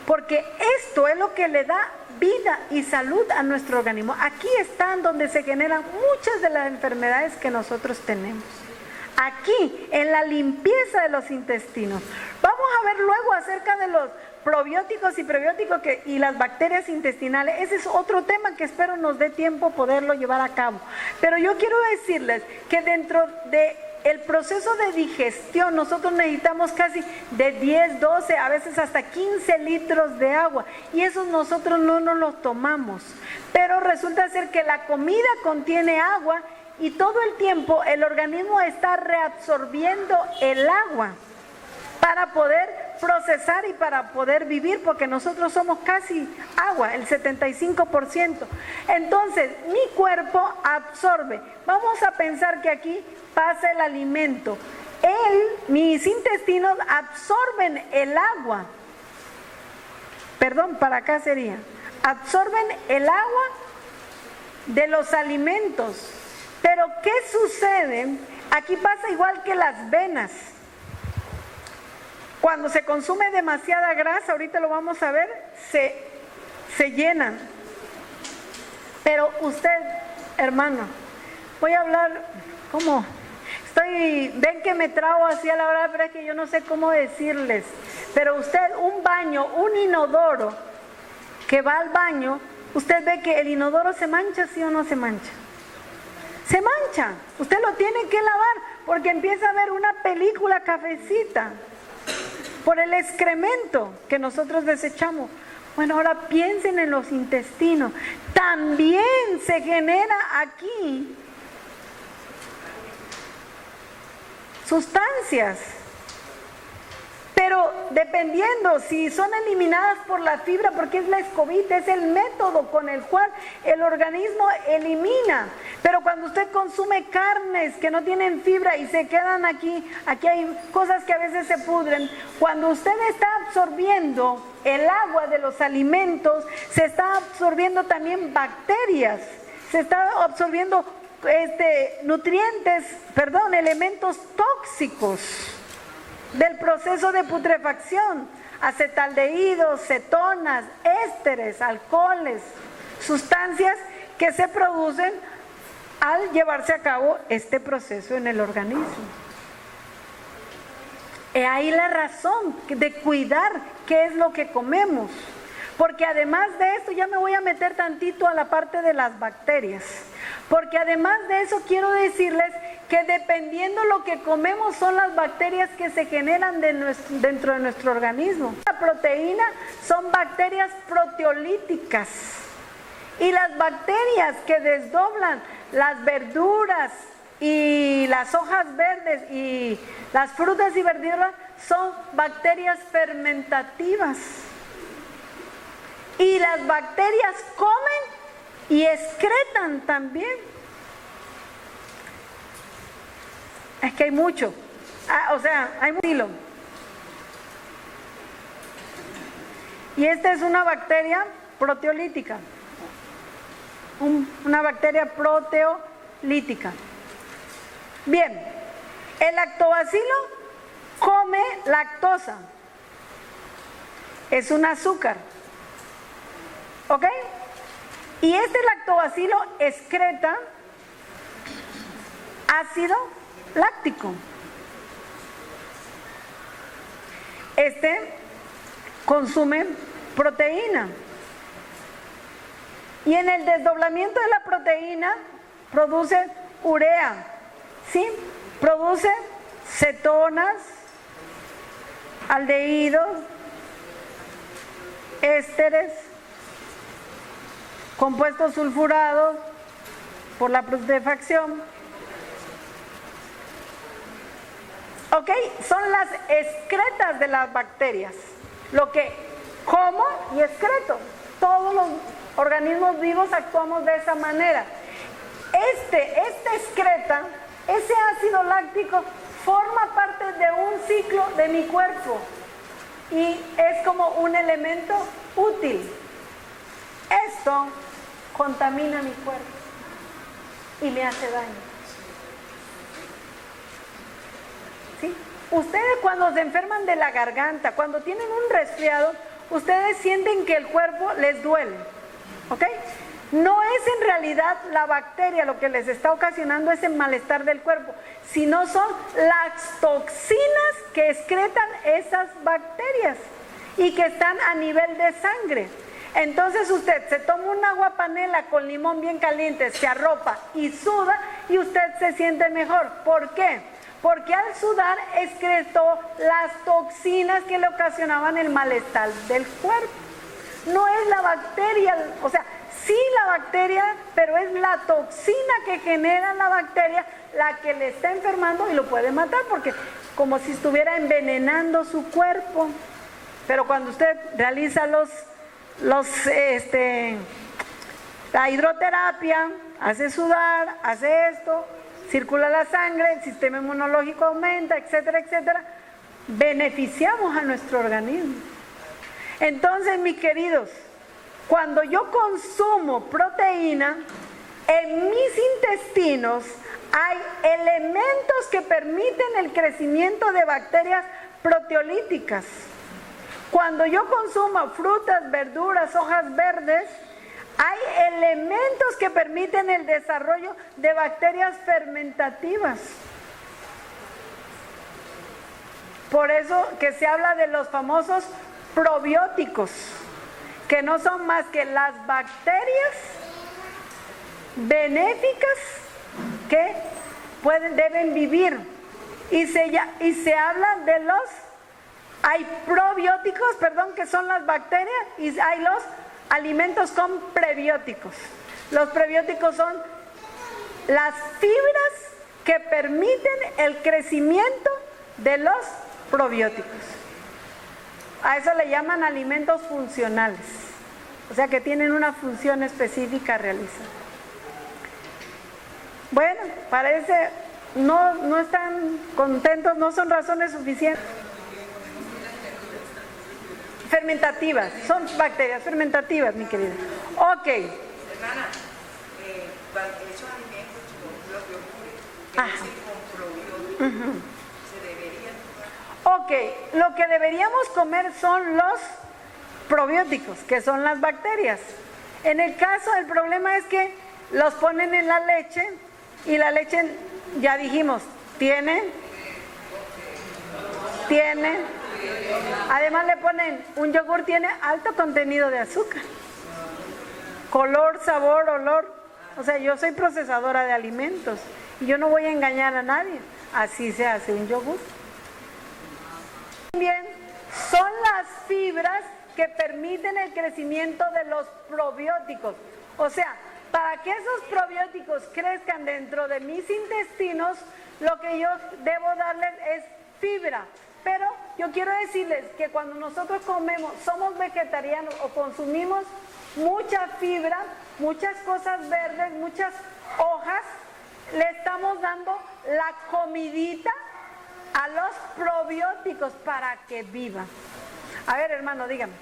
porque esto es lo que le da vida y salud a nuestro organismo. Aquí están donde se generan muchas de las enfermedades que nosotros tenemos. Aquí, en la limpieza de los intestinos. Vamos a ver luego acerca de los probióticos y prebióticos y las bacterias intestinales. Ese es otro tema que espero nos dé tiempo poderlo llevar a cabo. Pero yo quiero decirles que dentro de el proceso de digestión, nosotros necesitamos casi de 10, 12, a veces hasta 15 litros de agua, y esos nosotros no nos los tomamos. Pero resulta ser que la comida contiene agua y todo el tiempo el organismo está reabsorbiendo el agua para poder procesar y para poder vivir, porque nosotros somos casi agua, el 75%. Entonces, mi cuerpo absorbe. Vamos a pensar que aquí pasa el alimento. Mis intestinos absorben el agua. Perdón, para acá sería. Absorben el agua de los alimentos. Pero, ¿qué sucede? Aquí pasa igual que las venas. Cuando se consume demasiada grasa, ahorita lo vamos a ver, se llenan. Pero usted, hermano, voy a hablar, ¿cómo? Ven que me trago así a la hora, pero es que yo no sé cómo decirles. Pero usted, un baño, un inodoro, que va al baño, usted ve que el inodoro se mancha, ¿sí o no se mancha? Se mancha, usted lo tiene que lavar, porque empieza a ver una película cafecita por el excremento que nosotros desechamos. Bueno, ahora piensen en los intestinos. También se genera aquí sustancias, pero dependiendo si son eliminadas por la fibra, porque es la escobita, es el método con el cual el organismo elimina. Pero cuando usted consume carnes que no tienen fibra y se quedan aquí hay cosas que a veces se pudren. Cuando usted está absorbiendo el agua de los alimentos, se está absorbiendo también bacterias, se está absorbiendo elementos tóxicos del proceso de putrefacción, acetaldehídos, cetonas, ésteres, alcoholes, sustancias que se producen al llevarse a cabo este proceso en el organismo. He ahí la razón de cuidar qué es lo que comemos, porque además de esto, ya me voy a meter tantito a la parte de las bacterias, porque además de eso quiero decirles que dependiendo lo que comemos son las bacterias que se generan dentro de nuestro organismo. La proteína son bacterias proteolíticas, y las bacterias que desdoblan las verduras y las hojas verdes y las frutas y verduras son bacterias fermentativas. Y las bacterias comen y excretan también. Es que hay mucho. Hay mucho hilo. Y esta es una bacteria proteolítica. Una bacteria proteolítica. Bien, el lactobacilo come lactosa. Es un azúcar. ¿Ok? Y este lactobacilo excreta ácido láctico. Este consume proteína. Y en el desdoblamiento de la proteína produce urea, ¿sí? Produce cetonas, aldehídos, ésteres, compuestos sulfurados por la putrefacción. ¿Ok? Son las excretas de las bacterias. Lo que como y excreto. Todos los organismos vivos actuamos de esa manera. Este excreta, ese ácido láctico, forma parte de un ciclo de mi cuerpo y es como un elemento útil. Esto contamina mi cuerpo y me hace daño. ¿Sí? Ustedes cuando se enferman de la garganta, cuando tienen un resfriado, ustedes sienten que el cuerpo les duele, ¿ok? No es en realidad la bacteria lo que les está ocasionando ese malestar del cuerpo, sino son las toxinas que excretan esas bacterias y que están a nivel de sangre. Entonces usted se toma un agua panela con limón bien caliente, se arropa y suda y usted se siente mejor. ¿Por qué? porque al sudar excretó las toxinas que le ocasionaban el malestar del cuerpo. No es la bacteria, o sea, sí la bacteria, pero es la toxina que genera la bacteria la que le está enfermando y lo puede matar, porque como si estuviera envenenando su cuerpo. Pero cuando usted realiza la hidroterapia, hace sudar, hace esto, circula la sangre, el sistema inmunológico aumenta, etcétera, etcétera, beneficiamos a nuestro organismo. Entonces, mis queridos, cuando yo consumo proteína, en mis intestinos hay elementos que permiten el crecimiento de bacterias proteolíticas. Cuando yo consumo frutas, verduras, hojas verdes, hay elementos que permiten el desarrollo de bacterias fermentativas. Por eso que se habla de los famosos probióticos, que no son más que las bacterias benéficas que deben vivir. Y se habla de hay probióticos, que son las bacterias, y hay los alimentos con prebióticos. Los prebióticos son las fibras que permiten el crecimiento de los probióticos. A eso le llaman alimentos funcionales, o sea que tienen una función específica a realizar. Bueno, parece no están contentos, no son razones suficientes. Fermentativas, son bacterias fermentativas, mi querida. Ok. Hermana, esos alimentos como los yogures, que dicen con probióticos, se deberían tomar. Ok, lo que deberíamos comer son los probióticos, que son las bacterias. En el caso, el problema es que los ponen en la leche, y la leche, ya dijimos, tiene, además le ponen, un yogur tiene alto contenido de azúcar, color, sabor, olor. O sea, yo soy procesadora de alimentos y yo no voy a engañar a nadie. Así se hace un yogur. Bien, son las fibras que permiten el crecimiento de los probióticos. O sea, para que esos probióticos crezcan dentro de mis intestinos, lo que yo debo darles es fibra. Pero yo quiero decirles que cuando nosotros comemos, somos vegetarianos o consumimos mucha fibra, muchas cosas verdes, muchas hojas, le estamos dando la comidita a los probióticos para que vivan. A ver, hermano, dígame.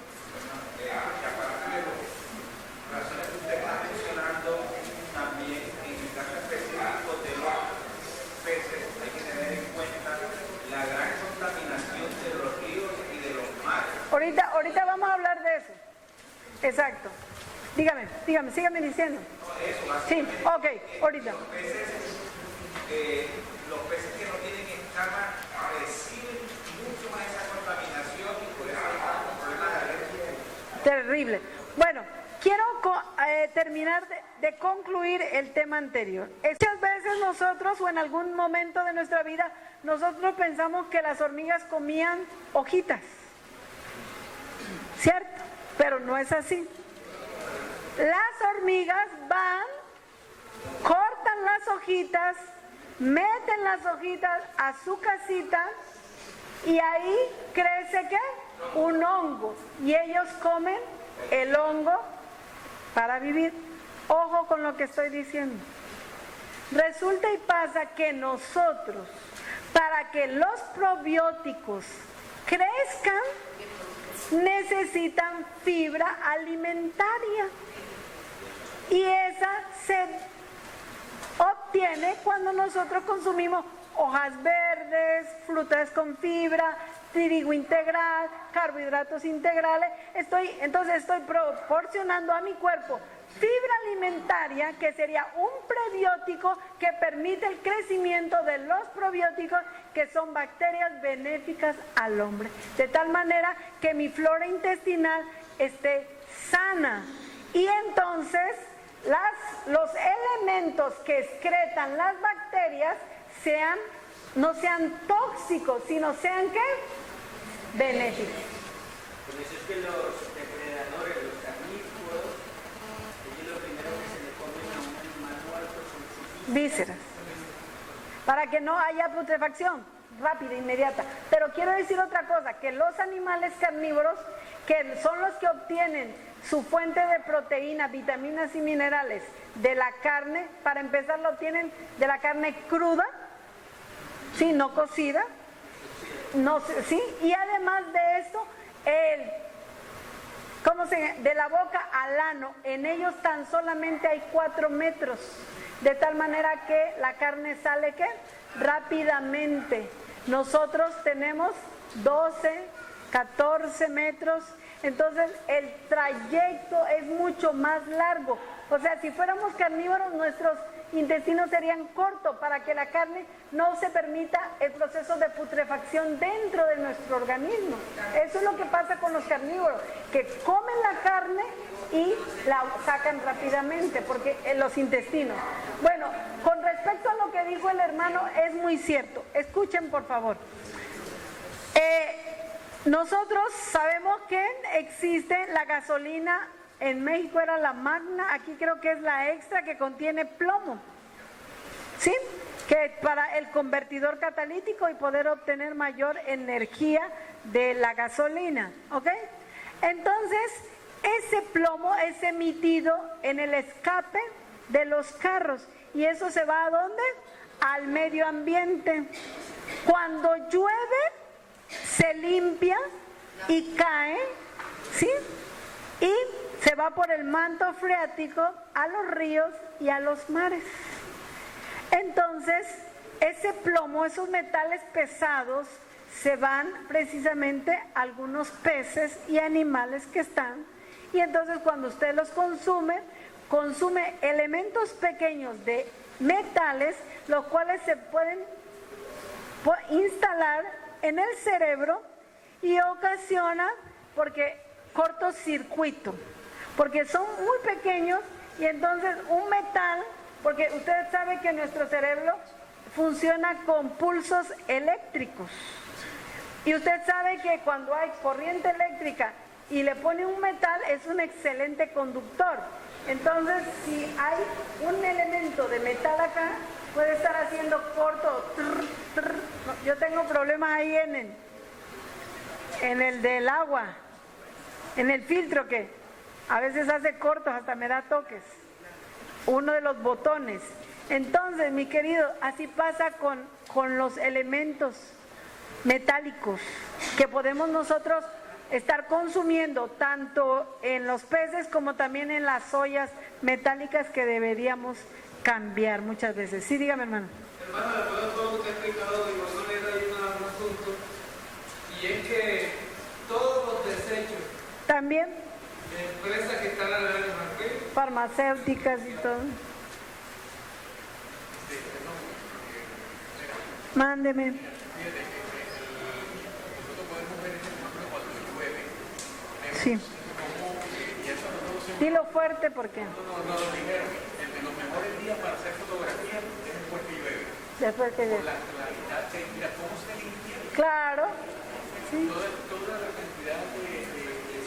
También en el caso específico de los peces hay que tener en cuenta la gran contaminación de los ríos y de los mares. Ahorita vamos a hablar de eso. Exacto. Dígame, sígame diciendo. Sí, ok, ahorita. Los peces que no tienen escamas reciben mucho más esa contaminación y por eso hay problemas de alergia. Terrible. Bueno, quiero terminar de concluir el tema anterior. Muchas veces nosotros, o en algún momento de nuestra vida, nosotros pensamos que las hormigas comían hojitas, ¿cierto? Pero no es así. Las hormigas van, cortan las hojitas, meten las hojitas a su casita y ahí crece ¿qué? Un hongo, y ellos comen el hongo para vivir. Ojo con lo que estoy diciendo. Resulta y pasa que nosotros, para que los probióticos crezcan, necesitan fibra alimentaria. Y esa se obtiene cuando nosotros consumimos hojas verdes, frutas con fibra, trigo integral, carbohidratos integrales. Entonces estoy proporcionando a mi cuerpo fibra alimentaria, que sería un prebiótico que permite el crecimiento de los probióticos, que son bacterias benéficas al hombre, de tal manera que mi flora intestinal esté sana. Y entonces los elementos que excretan las bacterias sean no sean tóxicos, sino sean ¿qué? Benéficos. Por eso es que los depredadores, los carnívoros, ellos lo primero que se le comen a un animal muerto son sus Vísceras. Para que no haya putrefacción rápida, inmediata. Pero quiero decir otra cosa, que los animales carnívoros, que son los que obtienen su fuente de proteínas, vitaminas y minerales de la carne, para empezar lo obtienen de la carne cruda, sí, no cocida, no, sí, y además de esto, de la boca al ano, en ellos tan solamente hay 4 metros, de tal manera que la carne sale ¿qué? Rápidamente. Nosotros tenemos 12, 14 metros, entonces el trayecto es mucho más largo. O sea, si fuéramos carnívoros, nuestros intestinos serían cortos para que la carne no se permita el proceso de putrefacción dentro de nuestro organismo. Eso es lo que pasa con los carnívoros, que comen la carne y la sacan rápidamente, porque en los intestinos. Bueno, con respecto a lo que dijo el hermano, es muy cierto. Escuchen, por favor. Nosotros sabemos que existe la gasolina. En México era la magna, aquí creo que es la extra, que contiene plomo, ¿sí? Que para el convertidor catalítico y poder obtener mayor energía de la gasolina, ¿ok? Entonces, ese plomo es emitido en el escape de los carros, y eso se va ¿a dónde? Al medio ambiente. Cuando llueve, se limpia y cae, ¿sí? Y se va por el manto freático a los ríos y a los mares. Entonces, ese plomo, esos metales pesados, se van precisamente a algunos peces y animales que están. Y entonces cuando usted los consume elementos pequeños de metales, los cuales se pueden instalar en el cerebro y ocasiona, porque cortocircuito, porque son muy pequeños, y entonces un metal, porque usted sabe que nuestro cerebro funciona con pulsos eléctricos, y usted sabe que cuando hay corriente eléctrica y le pone un metal, es un excelente conductor. Entonces, si hay un elemento de metal acá, puede estar haciendo corto. Yo tengo problemas ahí en el del agua, en el filtro, que a veces hace cortos, hasta me da toques, uno de los botones. Entonces, mi querido, así pasa con los elementos metálicos que podemos nosotros estar consumiendo, tanto en los peces como también en las ollas metálicas, que deberíamos cambiar muchas veces. Sí, dígame, hermano. Hermano, después de todo lo que usted ha explicado, de igual manera hay un asunto, y es que todos los desechos También de empresas que están alrededor del marqués, farmacéuticas y todo. Mándeme. Sí. Dilo fuerte porque. No, lo dijeron. De los mejores días para hacer fotografías es después que llueve. Después que Por la claridad, mira cómo se limpia. Claro. Sí. Toda la cantidad de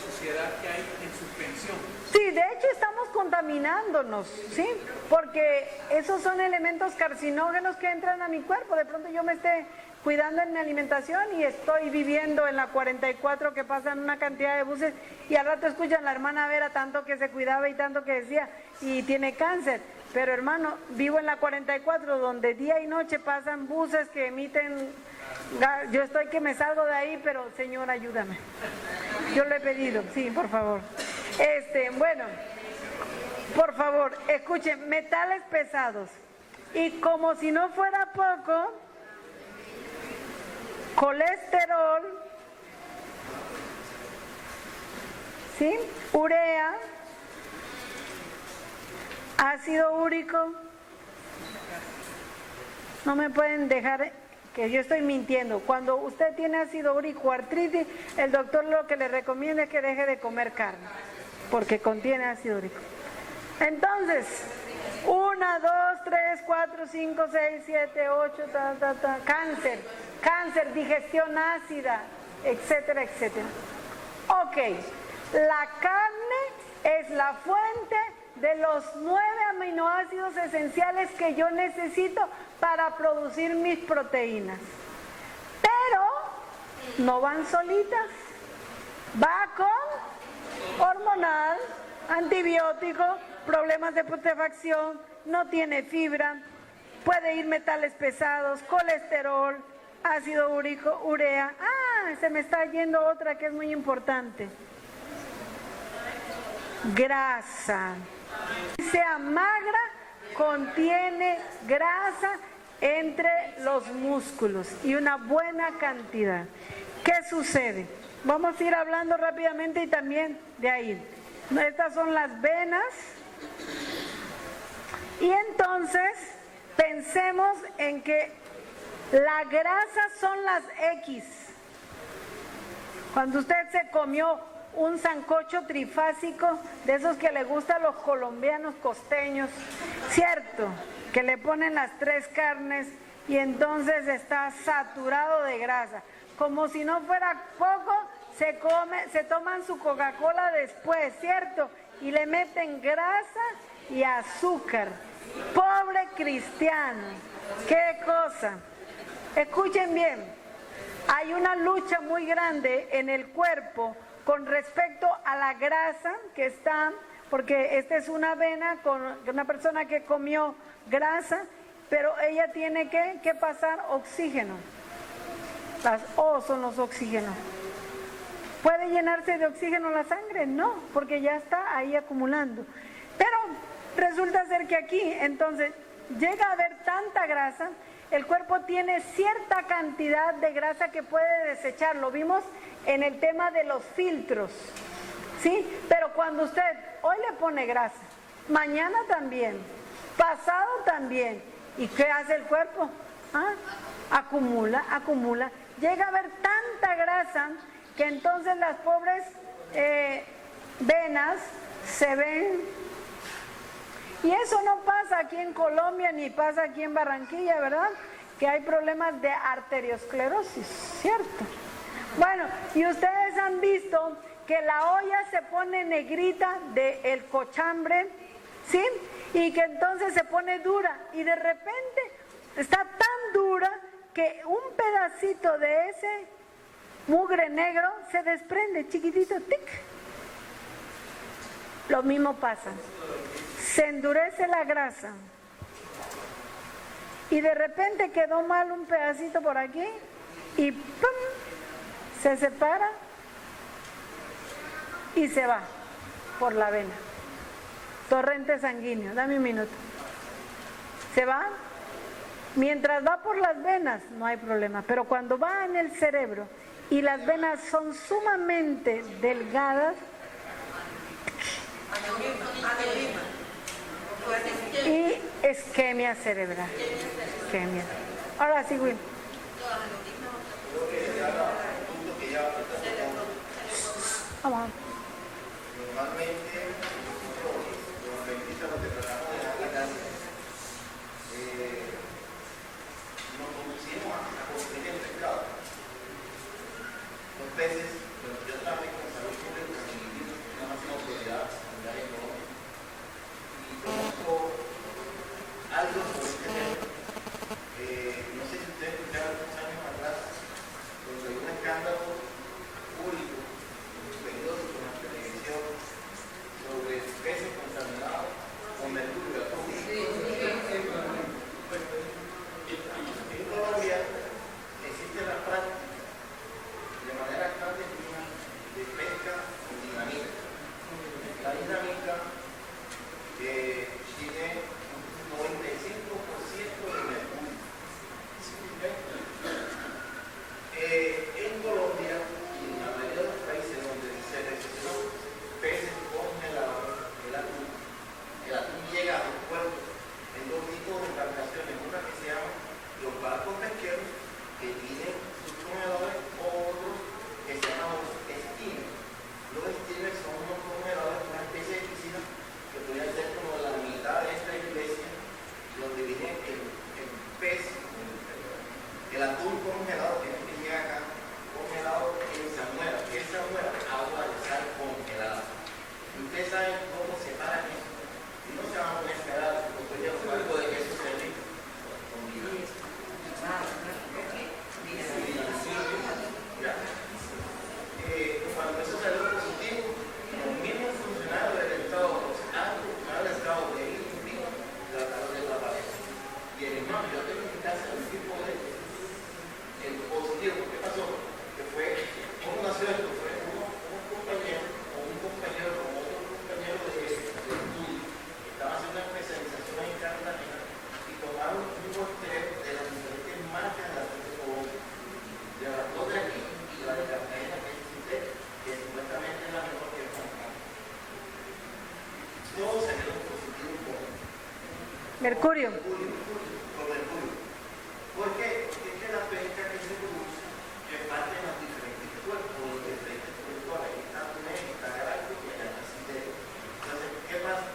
suciedad que hay en suspensión. Sí, de hecho estamos contaminándonos, ¿sí? Porque esos son elementos carcinógenos que entran a mi cuerpo. De pronto yo me esté cuidando en mi alimentación y estoy viviendo en la 44, que pasan una cantidad de buses, y al rato escuchan a la hermana Vera tanto que se cuidaba y tanto que decía, y tiene cáncer. Pero hermano, vivo en la 44, donde día y noche pasan buses que emiten. Yo estoy que me salgo de ahí, pero Señor, ayúdame. Yo lo he pedido, sí, por favor. Bueno, por favor, escuchen, metales pesados. Y como si no fuera poco, colesterol, ¿sí? Urea, ácido úrico. No me pueden dejar que yo estoy mintiendo. Cuando usted tiene ácido úrico, artritis, el doctor lo que le recomienda es que deje de comer carne, porque contiene ácido úrico. Entonces, 1, 2, 3, 4, 5, 6, 7, 8, cáncer, digestión ácida, etcétera, etcétera. Ok, la carne es la fuente de los 9 aminoácidos esenciales que yo necesito para producir mis proteínas. Pero no van solitas, va con hormonal, antibiótico, problemas de putrefacción, no tiene fibra, puede ir metales pesados, colesterol, ácido úrico, urea. Se me está yendo otra que es muy importante. Grasa. Sea magra, contiene grasa entre los músculos y una buena cantidad. ¿Qué sucede? Vamos a ir hablando rápidamente y también de ahí. Estas son las venas. Y entonces pensemos en que la grasa son las X. Cuando usted se comió un sancocho trifásico, de esos que le gustan a los colombianos costeños, ¿cierto? Que le ponen las 3 carnes y entonces está saturado de grasa. Como si no fuera poco, se toman su Coca-Cola después, ¿cierto? Y le meten grasa y azúcar. Pobre cristiano, qué cosa. Escuchen bien, hay una lucha muy grande en el cuerpo con respecto a la grasa que está, porque esta es una vena con una persona que comió grasa, pero ella tiene que pasar oxígeno. Las O son los oxígenos. ¿Puede llenarse de oxígeno la sangre? No, porque ya está ahí acumulando. Pero resulta ser que aquí, entonces, llega a haber tanta grasa, el cuerpo tiene cierta cantidad de grasa que puede desechar. Lo vimos en el tema de los filtros, ¿sí? Pero cuando usted hoy le pone grasa, mañana también, pasado también, ¿y qué hace el cuerpo? Acumula. Llega a haber tanta grasa que entonces las pobres venas se ven. Y eso no pasa aquí en Colombia ni pasa aquí en Barranquilla, ¿verdad? Que hay problemas de arteriosclerosis, ¿cierto? Bueno, y ustedes han visto que la olla se pone negrita del cochambre, ¿sí? Y que entonces se pone dura y de repente está tan dura que un pedacito de ese mugre negro se desprende, chiquitito, tic. Lo mismo pasa. Se endurece la grasa y de repente quedó mal un pedacito por aquí y ¡pum! Se separa y se va por la vena. Torrente sanguíneo, dame un minuto. Se va. Mientras va por las venas no hay problema, pero cuando va en el cerebro y las venas son sumamente delgadas y isquemia cerebral. Isquemia. Ahora sí, Will. Vamos. Normalmente los dentistas nos tratamos de dejar la carne, nos conducimos a consumir el pescado. Los peces, pero yo también con salud pública, una máxima autoridad en el área económica. Y conozco algo sobre este tema. No sé si ustedes escucharon unos años atrás, donde hay un escándalo público, periódico, en la televisión, sobre congelado tiene que llegar acá, congelado en salmuera, que es salmuera, agua de sal congelada. Y ustedes saben cómo separan eso. Y no se van a poner esperados, porque yo algo de queso se rico. Cuando eso salió positivo, los mismos funcionarios del Estado, los funcionarios del Estado de INPI, trataron de tapar eso. Y el hermano, yo tengo que quitarse el tipo de el positivo. ¿Qué pasó? Que fue, ¿cómo nació esto? Fue un compañero con otro compañero de estudio que estaba haciendo una especialización en Cartagena y tomaron un muestreo de las diferentes marcas de la de las dos de aquí y la de Cartagena, que supuestamente es la mejor que compramos. Todos salieron positivos con Mercurio. mercurio. ¿Por qué? Porque es que la pesca que se produce es parte de los diferentes cuerpos, los diferentes productores. Ahí está Tunel, está Galáctico y allá está Sintero. Entonces, ¿qué pasa?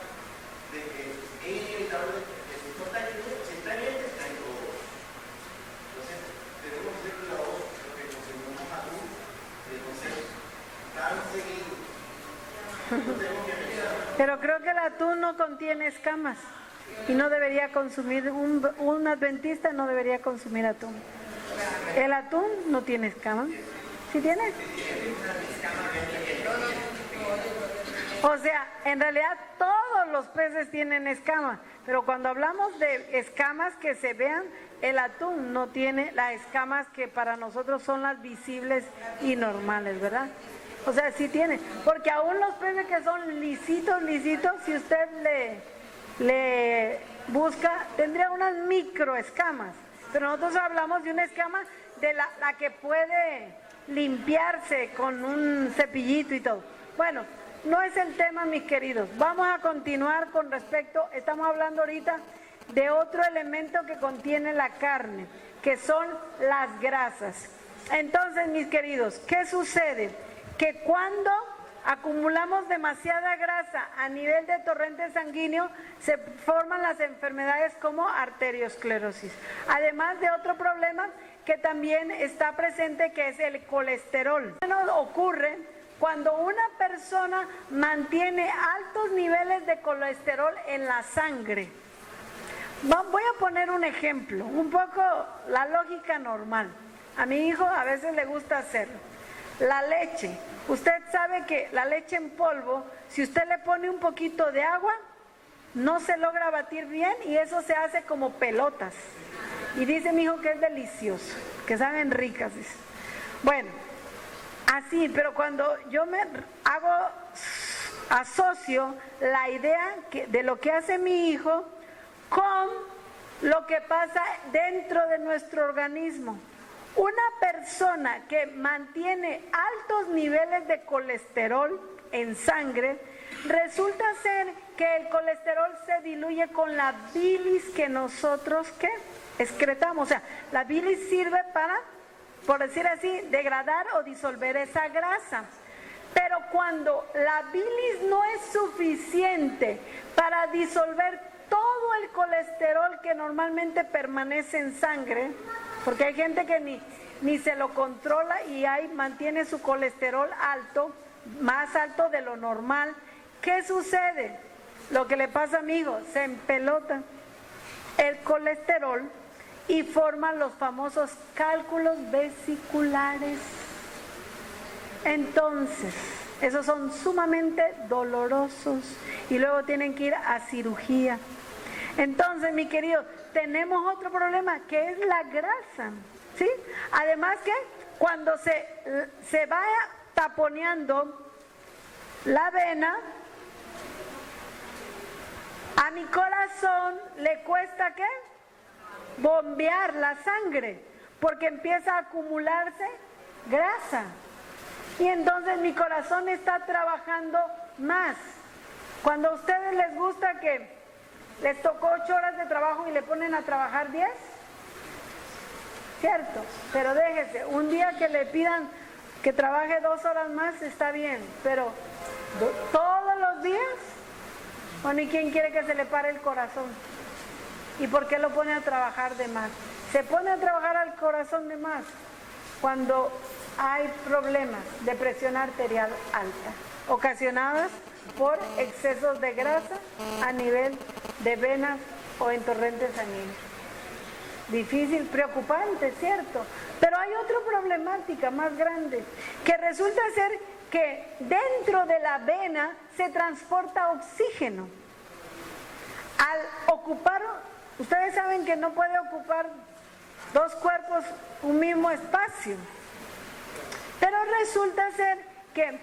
De que es inevitable que si no está bien, si está bien, está en todo. Entonces, tenemos que ser cuidadosos porque consumimos atún de conceptos tan seguidos. Pero creo que el atún no contiene escamas y no debería consumir, un adventista no debería consumir atún. El atún no tiene escamas. ¿Sí tiene? O sea, en realidad todos los peces tienen escamas, pero cuando hablamos de escamas que se vean, el atún no tiene las escamas que para nosotros son las visibles y normales, ¿verdad? O sea, sí tiene, porque aún los peces que son lisitos, si usted le busca, tendría unas microescamas, pero nosotros hablamos de una escama de la que puede limpiarse con un cepillito y todo. Bueno, no es el tema, mis queridos. Vamos a continuar con respecto, estamos hablando ahorita de otro elemento que contiene la carne, que son las grasas. Entonces, mis queridos, ¿qué sucede? Que cuando acumulamos demasiada grasa a nivel de torrente sanguíneo, se forman las enfermedades como arteriosclerosis. Además de otro problema que también está presente, que es el colesterol. Ocurre cuando una persona mantiene altos niveles de colesterol en la sangre. Voy a poner un ejemplo, un poco la lógica normal. A mi hijo a veces le gusta hacerlo. La leche. Usted sabe que la leche en polvo, si usted le pone un poquito de agua, no se logra batir bien y eso se hace como pelotas. Y dice mi hijo que es delicioso, que saben ricas, dice. Bueno, así, pero cuando yo asocio la idea de lo que hace mi hijo con lo que pasa dentro de nuestro organismo. Una persona que mantiene altos niveles de colesterol en sangre, resulta ser que el colesterol se diluye con la bilis que nosotros excretamos. O sea, la bilis sirve para, por decir así, degradar o disolver esa grasa. Pero cuando la bilis no es suficiente para disolver todo el colesterol que normalmente permanece en sangre, porque hay gente que ni se lo controla y mantiene su colesterol alto, más alto de lo normal. ¿Qué sucede? Lo que le pasa a mi hijo, se empelota el colesterol y forman los famosos cálculos vesiculares. Entonces, esos son sumamente dolorosos y luego tienen que ir a cirugía. Entonces, mi querido, tenemos otro problema que es la grasa, ¿sí? Además que cuando se va taponeando la vena, a mi corazón le cuesta ¿qué? Bombear la sangre, porque empieza a acumularse grasa. Y entonces mi corazón está trabajando más. Cuando a ustedes les gusta que les tocó 8 horas de trabajo y le ponen a trabajar 10, ¿cierto? Pero déjese, un día que le pidan que trabaje 2 horas más está bien, pero todos los días, bueno, ¿y quién quiere que se le pare el corazón? ¿Y por qué lo pone a trabajar de más? se pone a trabajar al corazón de más cuando hay problemas de presión arterial alta, ocasionadas por excesos de grasa a nivel de venas o en torrentes sanguíneos. Difícil, preocupante, ¿cierto? Pero hay otra problemática más grande, que resulta ser que dentro de la vena se transporta oxígeno. Al ocupar, ustedes saben que no puede ocupar dos cuerpos un mismo espacio, pero resulta ser que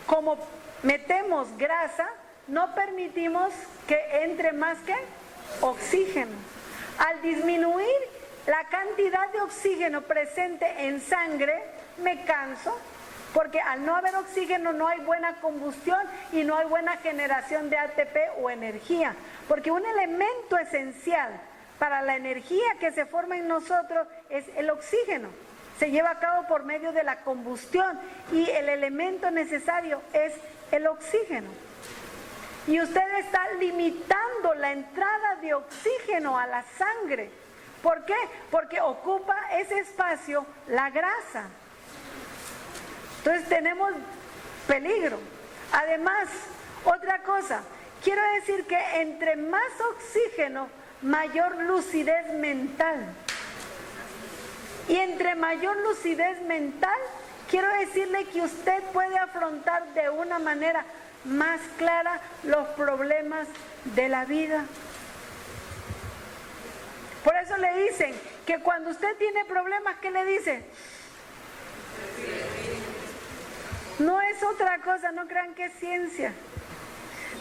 como metemos grasa, no permitimos que entre más que oxígeno. Al disminuir la cantidad de oxígeno presente en sangre, me canso, porque al no haber oxígeno no hay buena combustión y no hay buena generación de ATP o energía, porque un elemento esencial para la energía que se forma en nosotros es el oxígeno. Se lleva a cabo por medio de la combustión y el elemento necesario es el oxígeno. Y usted está limitando la entrada de oxígeno a la sangre. ¿Por qué? Porque ocupa ese espacio la grasa. Entonces tenemos peligro. Además, otra cosa, quiero decir que entre más oxígeno, mayor lucidez mental. Y entre mayor lucidez mental, quiero decirle que usted puede afrontar de una manera más clara los problemas de la vida. Por eso le dicen que cuando usted tiene problemas, ¿qué le dicen? No es otra cosa, no crean que es ciencia.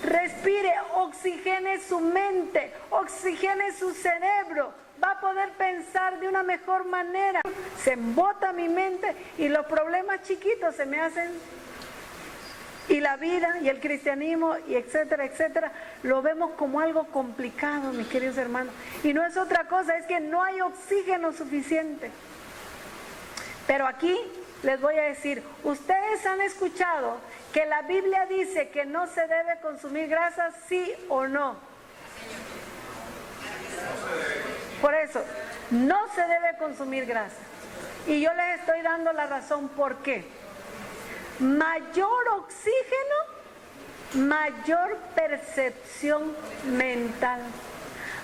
Respire, oxigene su mente, oxigene su cerebro, va a poder pensar de una mejor manera. Se embota mi mente y los problemas chiquitos se me hacen, y la vida y el cristianismo y etcétera, etcétera, lo vemos como algo complicado, mis queridos hermanos. Y no es otra cosa, es que no hay oxígeno suficiente. Pero aquí les voy a decir, ustedes han escuchado que la Biblia dice que no se debe consumir grasa, ¿sí o no? Por eso, no se debe consumir grasa. Y yo les estoy dando la razón por qué. Mayor oxígeno, mayor percepción mental.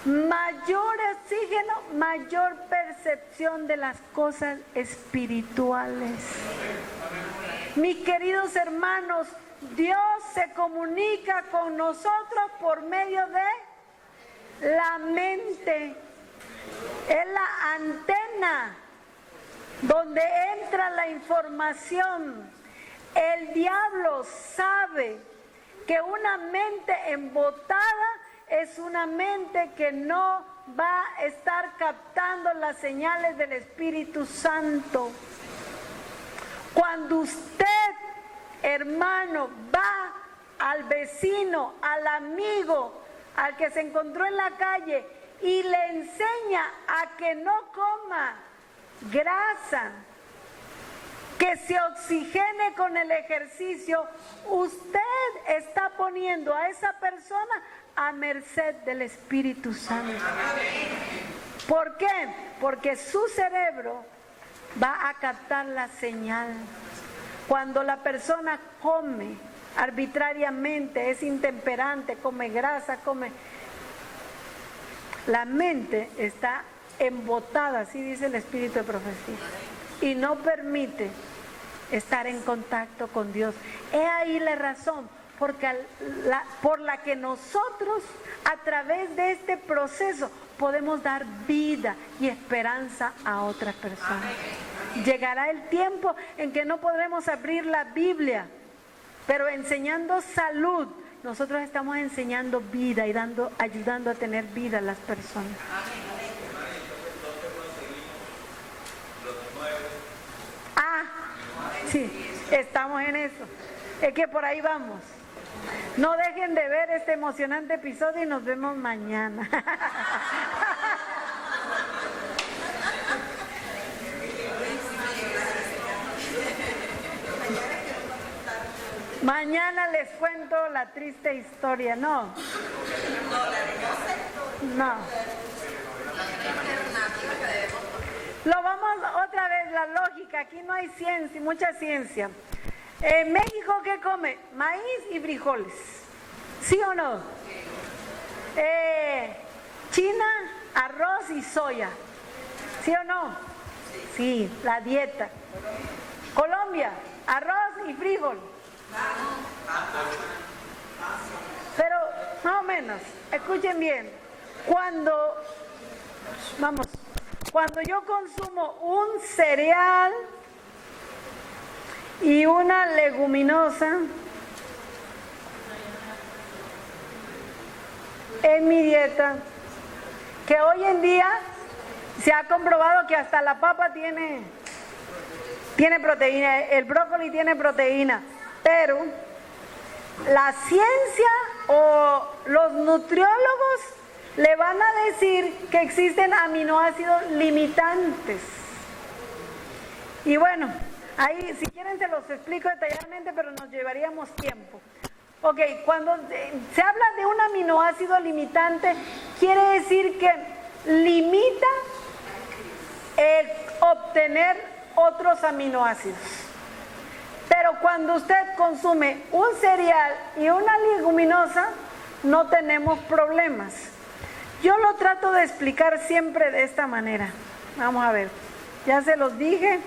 Mayor oxígeno, mayor percepción de las cosas espirituales. Mis queridos hermanos, Dios se comunica con nosotros por medio de la mente. Es la antena donde entra la información. El diablo sabe que una mente embotada es una mente que no va a estar captando las señales del Espíritu Santo. Cuando usted, hermano, va al vecino, al amigo, al que se encontró en la calle y le enseña a que no coma grasa, que se oxigene con el ejercicio, usted está poniendo a esa persona a merced del Espíritu Santo. ¿Por qué? Porque su cerebro va a captar la señal. Cuando la persona come arbitrariamente, es intemperante, come grasa, la mente está embotada, así dice el Espíritu de profecía, y no permite estar en contacto con Dios. He ahí la razón por la que nosotros a través de este proceso podemos dar vida y esperanza a otras personas. Llegará el tiempo en que no podremos abrir la Biblia, pero enseñando salud, nosotros estamos enseñando vida y ayudando a tener vida a las personas. Sí, estamos en eso. Es que por ahí vamos. No dejen de ver este emocionante episodio y nos vemos mañana. Mañana les cuento la triste historia, ¿no? No. La alternativa que debemos la lógica, aquí no hay ciencia, mucha ciencia. En México, ¿qué come? Maíz y frijoles. ¿Sí o no? China, arroz y soya. ¿Sí o no? Sí, la dieta. Colombia, arroz y frijol. Pero, más o menos, escuchen bien. Cuando yo consumo un cereal y una leguminosa en mi dieta, que hoy en día se ha comprobado que hasta la papa tiene proteína, el brócoli tiene proteína, pero la ciencia o los nutriólogos le van a decir que existen aminoácidos limitantes. Y bueno, ahí si quieren se los explico detalladamente, pero nos llevaríamos tiempo. Ok, cuando se habla de un aminoácido limitante, quiere decir que limita el obtener otros aminoácidos. Pero cuando usted consume un cereal y una leguminosa, no tenemos problemas. Yo lo trato de explicar siempre de esta manera. Vamos a ver, ya se los dije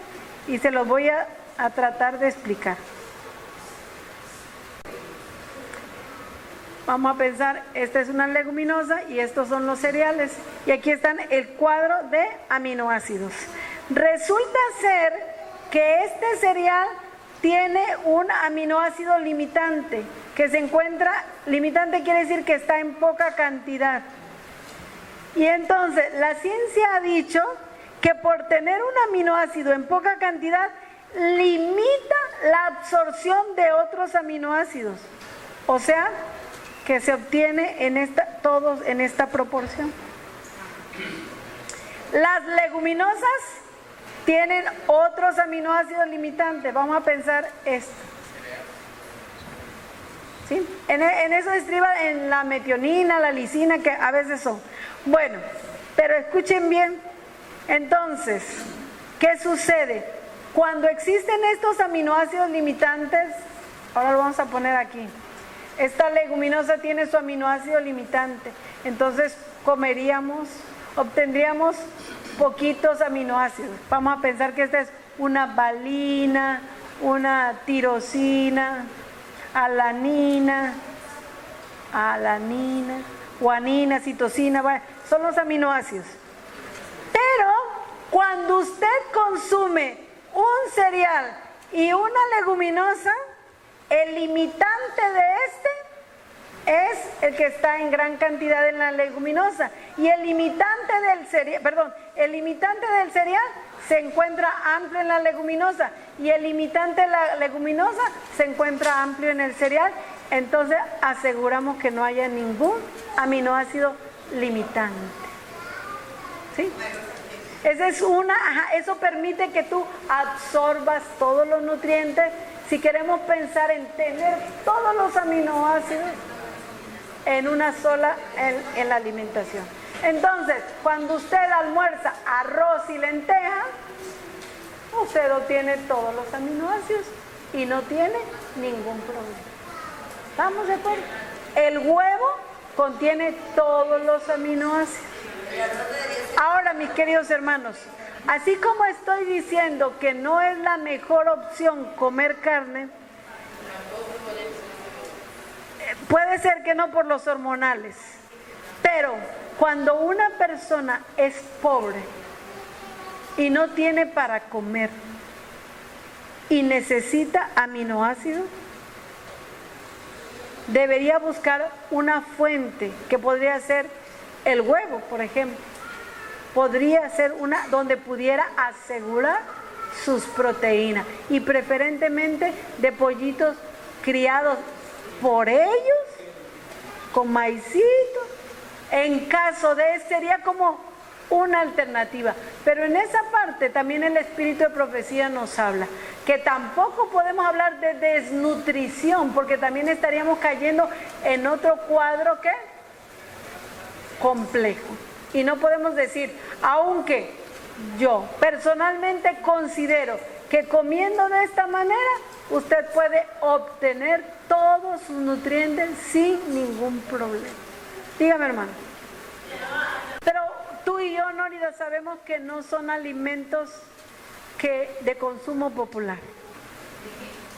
y se los voy a tratar de explicar. Vamos a pensar, esta es una leguminosa y estos son los cereales. Y aquí están el cuadro de aminoácidos. Resulta ser que este cereal tiene un aminoácido limitante, que se encuentra, limitante quiere decir que está en poca cantidad. Y entonces la ciencia ha dicho que por tener un aminoácido en poca cantidad, limita la absorción de otros aminoácidos. O sea, que se obtiene todos en esta proporción. Las leguminosas tienen otros aminoácidos limitantes. Vamos a pensar esto. ¿Sí? En eso estriba en la metionina, la lisina, que a veces son. Bueno, pero escuchen bien. Entonces, ¿qué sucede? Cuando existen estos aminoácidos limitantes, ahora lo vamos a poner aquí. Esta leguminosa tiene su aminoácido limitante, entonces obtendríamos poquitos aminoácidos. Vamos a pensar que esta es una valina, una tirosina, alanina, guanina, citosina, son los aminoácidos. Pero cuando usted consume un cereal y una leguminosa, el limitante de este es el que está en gran cantidad en la leguminosa, y el limitante del cereal se encuentra amplio en la leguminosa, y el limitante de la leguminosa se encuentra amplio en el cereal. Entonces aseguramos que no haya ningún aminoácido limitante. ¿Sí? Eso permite que tú absorbas todos los nutrientes. Si queremos pensar en tener todos los aminoácidos en una sola, en la alimentación. Entonces, cuando usted almuerza arroz y lenteja, usted obtiene todos los aminoácidos y no tiene ningún problema. ¿Estamos de acuerdo? El huevo contiene todos los aminoácidos. Ahora, mis queridos hermanos, así como estoy diciendo que no es la mejor opción comer carne, puede ser que no por los hormonales, pero cuando una persona es pobre y no tiene para comer y necesita aminoácidos, debería buscar una fuente que podría ser el huevo, por ejemplo. Podría ser una donde pudiera asegurar sus proteínas, y preferentemente de pollitos criados por ellos con maicito. En caso de sería como una alternativa, pero en esa parte también el espíritu de profecía nos habla que tampoco podemos hablar de desnutrición, porque también estaríamos cayendo en otro cuadro que complejo. Y no podemos decir, aunque yo personalmente considero que comiendo de esta manera usted puede obtener todos sus nutrientes sin ningún problema. Dígame, hermano. Pero tú y yo, Nórida, sabemos que no son alimentos de consumo popular.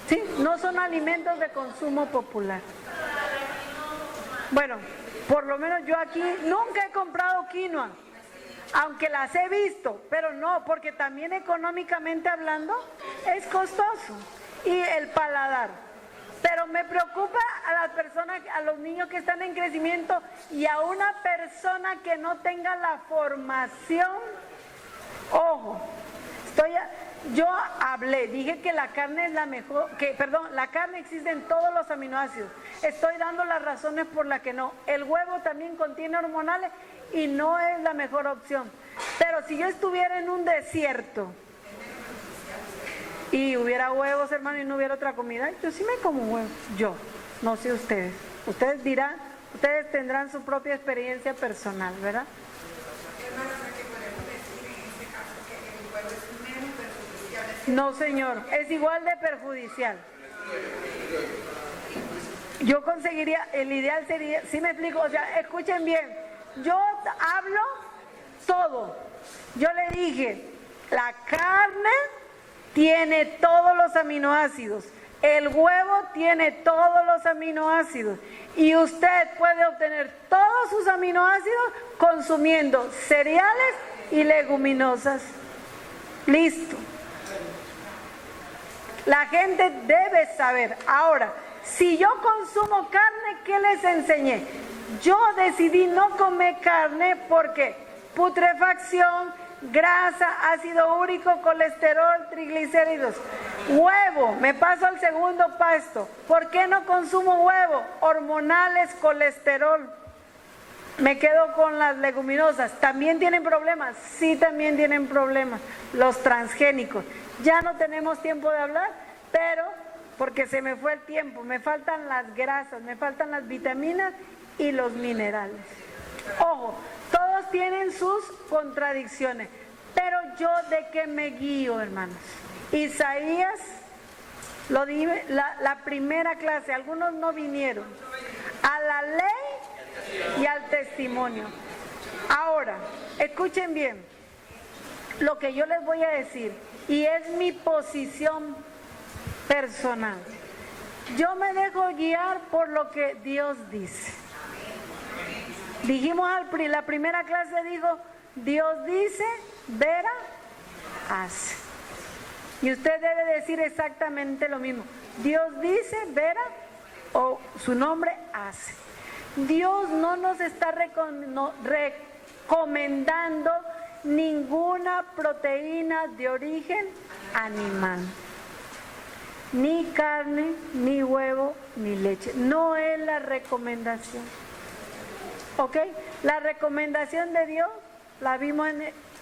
¿Sí? No son alimentos de consumo popular. Bueno, por lo menos yo aquí nunca he comprado quinoa, aunque las he visto, pero no, porque también económicamente hablando es costoso y el paladar. Pero me preocupa a las personas, a los niños que están en crecimiento y a una persona que no tenga la formación. Ojo, yo hablé, dije que la carne es la mejor, la carne existe en todos los aminoácidos. Estoy dando las razones por las que no. El huevo también contiene hormonales y no es la mejor opción. Pero si yo estuviera en un desierto y hubiera huevos, hermano, y no hubiera otra comida, yo sí me como huevos. Yo, no sé ustedes. Ustedes dirán, ustedes tendrán su propia experiencia personal, ¿verdad? No, señor, es igual de perjudicial. Yo conseguiría, el ideal sería, ¿sí me explico? O sea, escuchen bien, yo hablo todo. Yo le dije, la carne tiene todos los aminoácidos, el huevo tiene todos los aminoácidos y usted puede obtener todos sus aminoácidos consumiendo cereales y leguminosas. Listo. La gente debe saber. Ahora, si yo consumo carne, ¿qué les enseñé? Yo decidí no comer carne porque putrefacción, grasa, ácido úrico, colesterol, triglicéridos. Huevo, me paso al segundo paso. ¿Por qué no consumo huevo? Hormonales, colesterol. Me quedo con las leguminosas. ¿También tienen problemas? Sí, también tienen problemas. Los transgénicos. Ya no tenemos tiempo de hablar, pero porque se me fue el tiempo. Me faltan las grasas, me faltan las vitaminas y los minerales. Ojo, todos tienen sus contradicciones, pero yo de qué me guío, hermanos. Isaías, lo dije, la primera clase, algunos no vinieron, a la ley y al testimonio. Ahora, escuchen bien lo que yo les voy a decir, y es mi posición personal. Yo me dejo guiar por lo que Dios dice. Dijimos, la primera clase dijo, Dios dice, Vera, hace. Y usted debe decir exactamente lo mismo. Dios dice, Vera, o su nombre, hace. Dios no nos está recomendando ninguna proteína de origen animal. Ni carne, ni huevo, ni leche. No es la recomendación. ¿Ok? La recomendación de Dios la vimos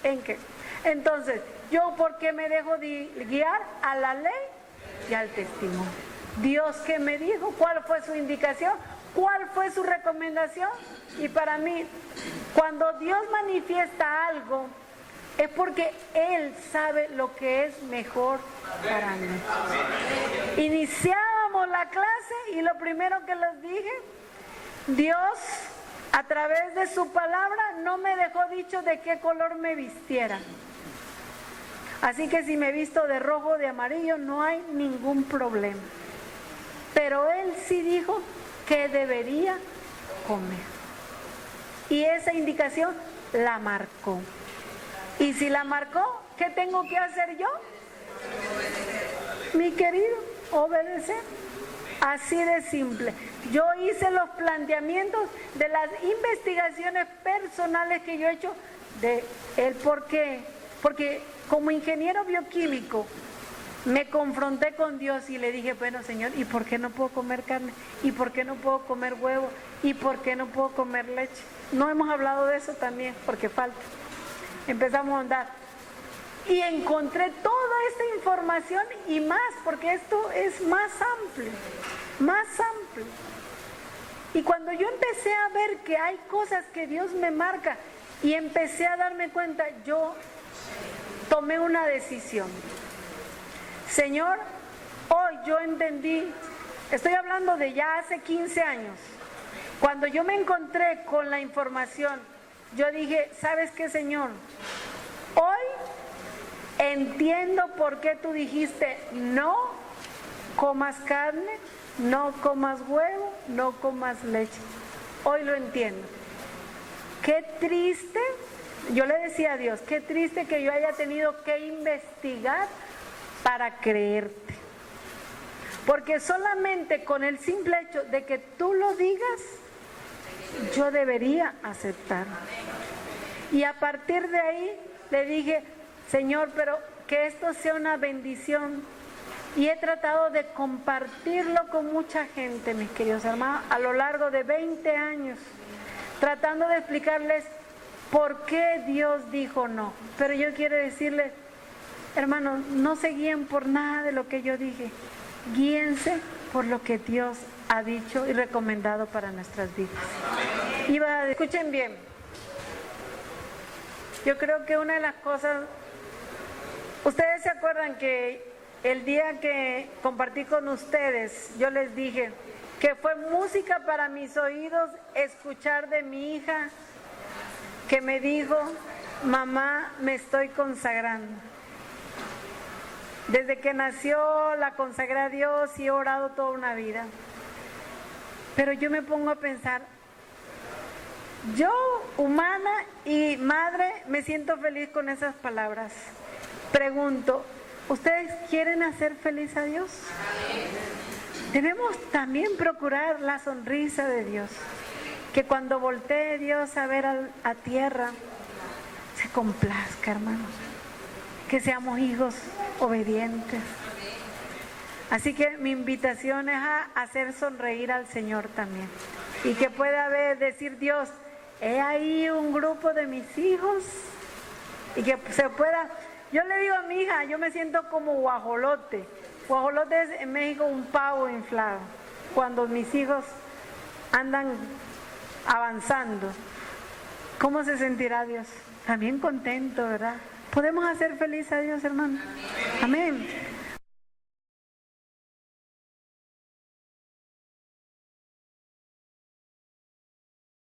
en qué. Entonces, ¿yo por qué me dejo guiar? A la ley y al testimonio. Dios, ¿qué me dijo? ¿Cuál fue su indicación? ¿Cuál fue su recomendación? Y para mí, cuando Dios manifiesta algo, es porque Él sabe lo que es mejor para mí. Iniciábamos la clase y lo primero que les dije, Dios a través de su palabra no me dejó dicho de qué color me vistiera. Así que si me visto de rojo o de amarillo no hay ningún problema. Pero Él sí dijo que debería comer. Y esa indicación la marcó. Y si la marcó, ¿qué tengo que hacer yo? Mi querido, obedecer. Así de simple. Yo hice los planteamientos de las investigaciones personales que yo he hecho de el por qué. Porque como ingeniero bioquímico me confronté con Dios y le dije, bueno, Señor, ¿y por qué no puedo comer carne? ¿Y por qué no puedo comer huevo? ¿Y por qué no puedo comer leche? No hemos hablado de eso también, porque falta. Empezamos a andar. Y encontré toda esta información y más, porque esto es más amplio, más amplio. Y cuando yo empecé a ver que hay cosas que Dios me marca y empecé a darme cuenta, yo tomé una decisión. Señor, hoy yo entendí, estoy hablando de ya hace 15 años, cuando yo me encontré con la información, yo dije, ¿sabes qué, Señor? Hoy entiendo por qué tú dijiste, no comas carne, no comas huevo, no comas leche. Hoy lo entiendo. Qué triste, yo le decía a Dios, qué triste que yo haya tenido que investigar para creerte. Porque solamente con el simple hecho de que tú lo digas, yo debería aceptar. Y a partir de ahí le dije, Señor, pero que esto sea una bendición. Y he tratado de compartirlo con mucha gente, mis queridos hermanos, a lo largo de 20 años, tratando de explicarles por qué Dios dijo no. Pero yo quiero decirles, hermanos, no se guíen por nada de lo que yo dije, guíense por lo que Dios ha dicho y recomendado para nuestras vidas. Escuchen bien, yo creo que una de las cosas, ustedes se acuerdan que el día que compartí con ustedes, yo les dije que fue música para mis oídos escuchar de mi hija que me dijo, mamá, me estoy consagrando. Desde que nació la consagré a Dios y he orado toda una vida. Pero yo me pongo a pensar, yo, humana y madre, me siento feliz con esas palabras. Pregunto, ¿ustedes quieren hacer feliz a Dios? Debemos también procurar la sonrisa de Dios. Que cuando voltee Dios a ver a tierra, se complazca, hermanos. Que seamos hijos obedientes. Así que mi invitación es a hacer sonreír al Señor también. Y que pueda decir Dios, he ahí un grupo de mis hijos. Y que se pueda... Yo le digo a mi hija, yo me siento como guajolote. Guajolote es en México un pavo inflado. Cuando mis hijos andan avanzando, ¿cómo se sentirá Dios? También contento, ¿verdad? ¿Podemos hacer feliz a Dios, hermano? Amén.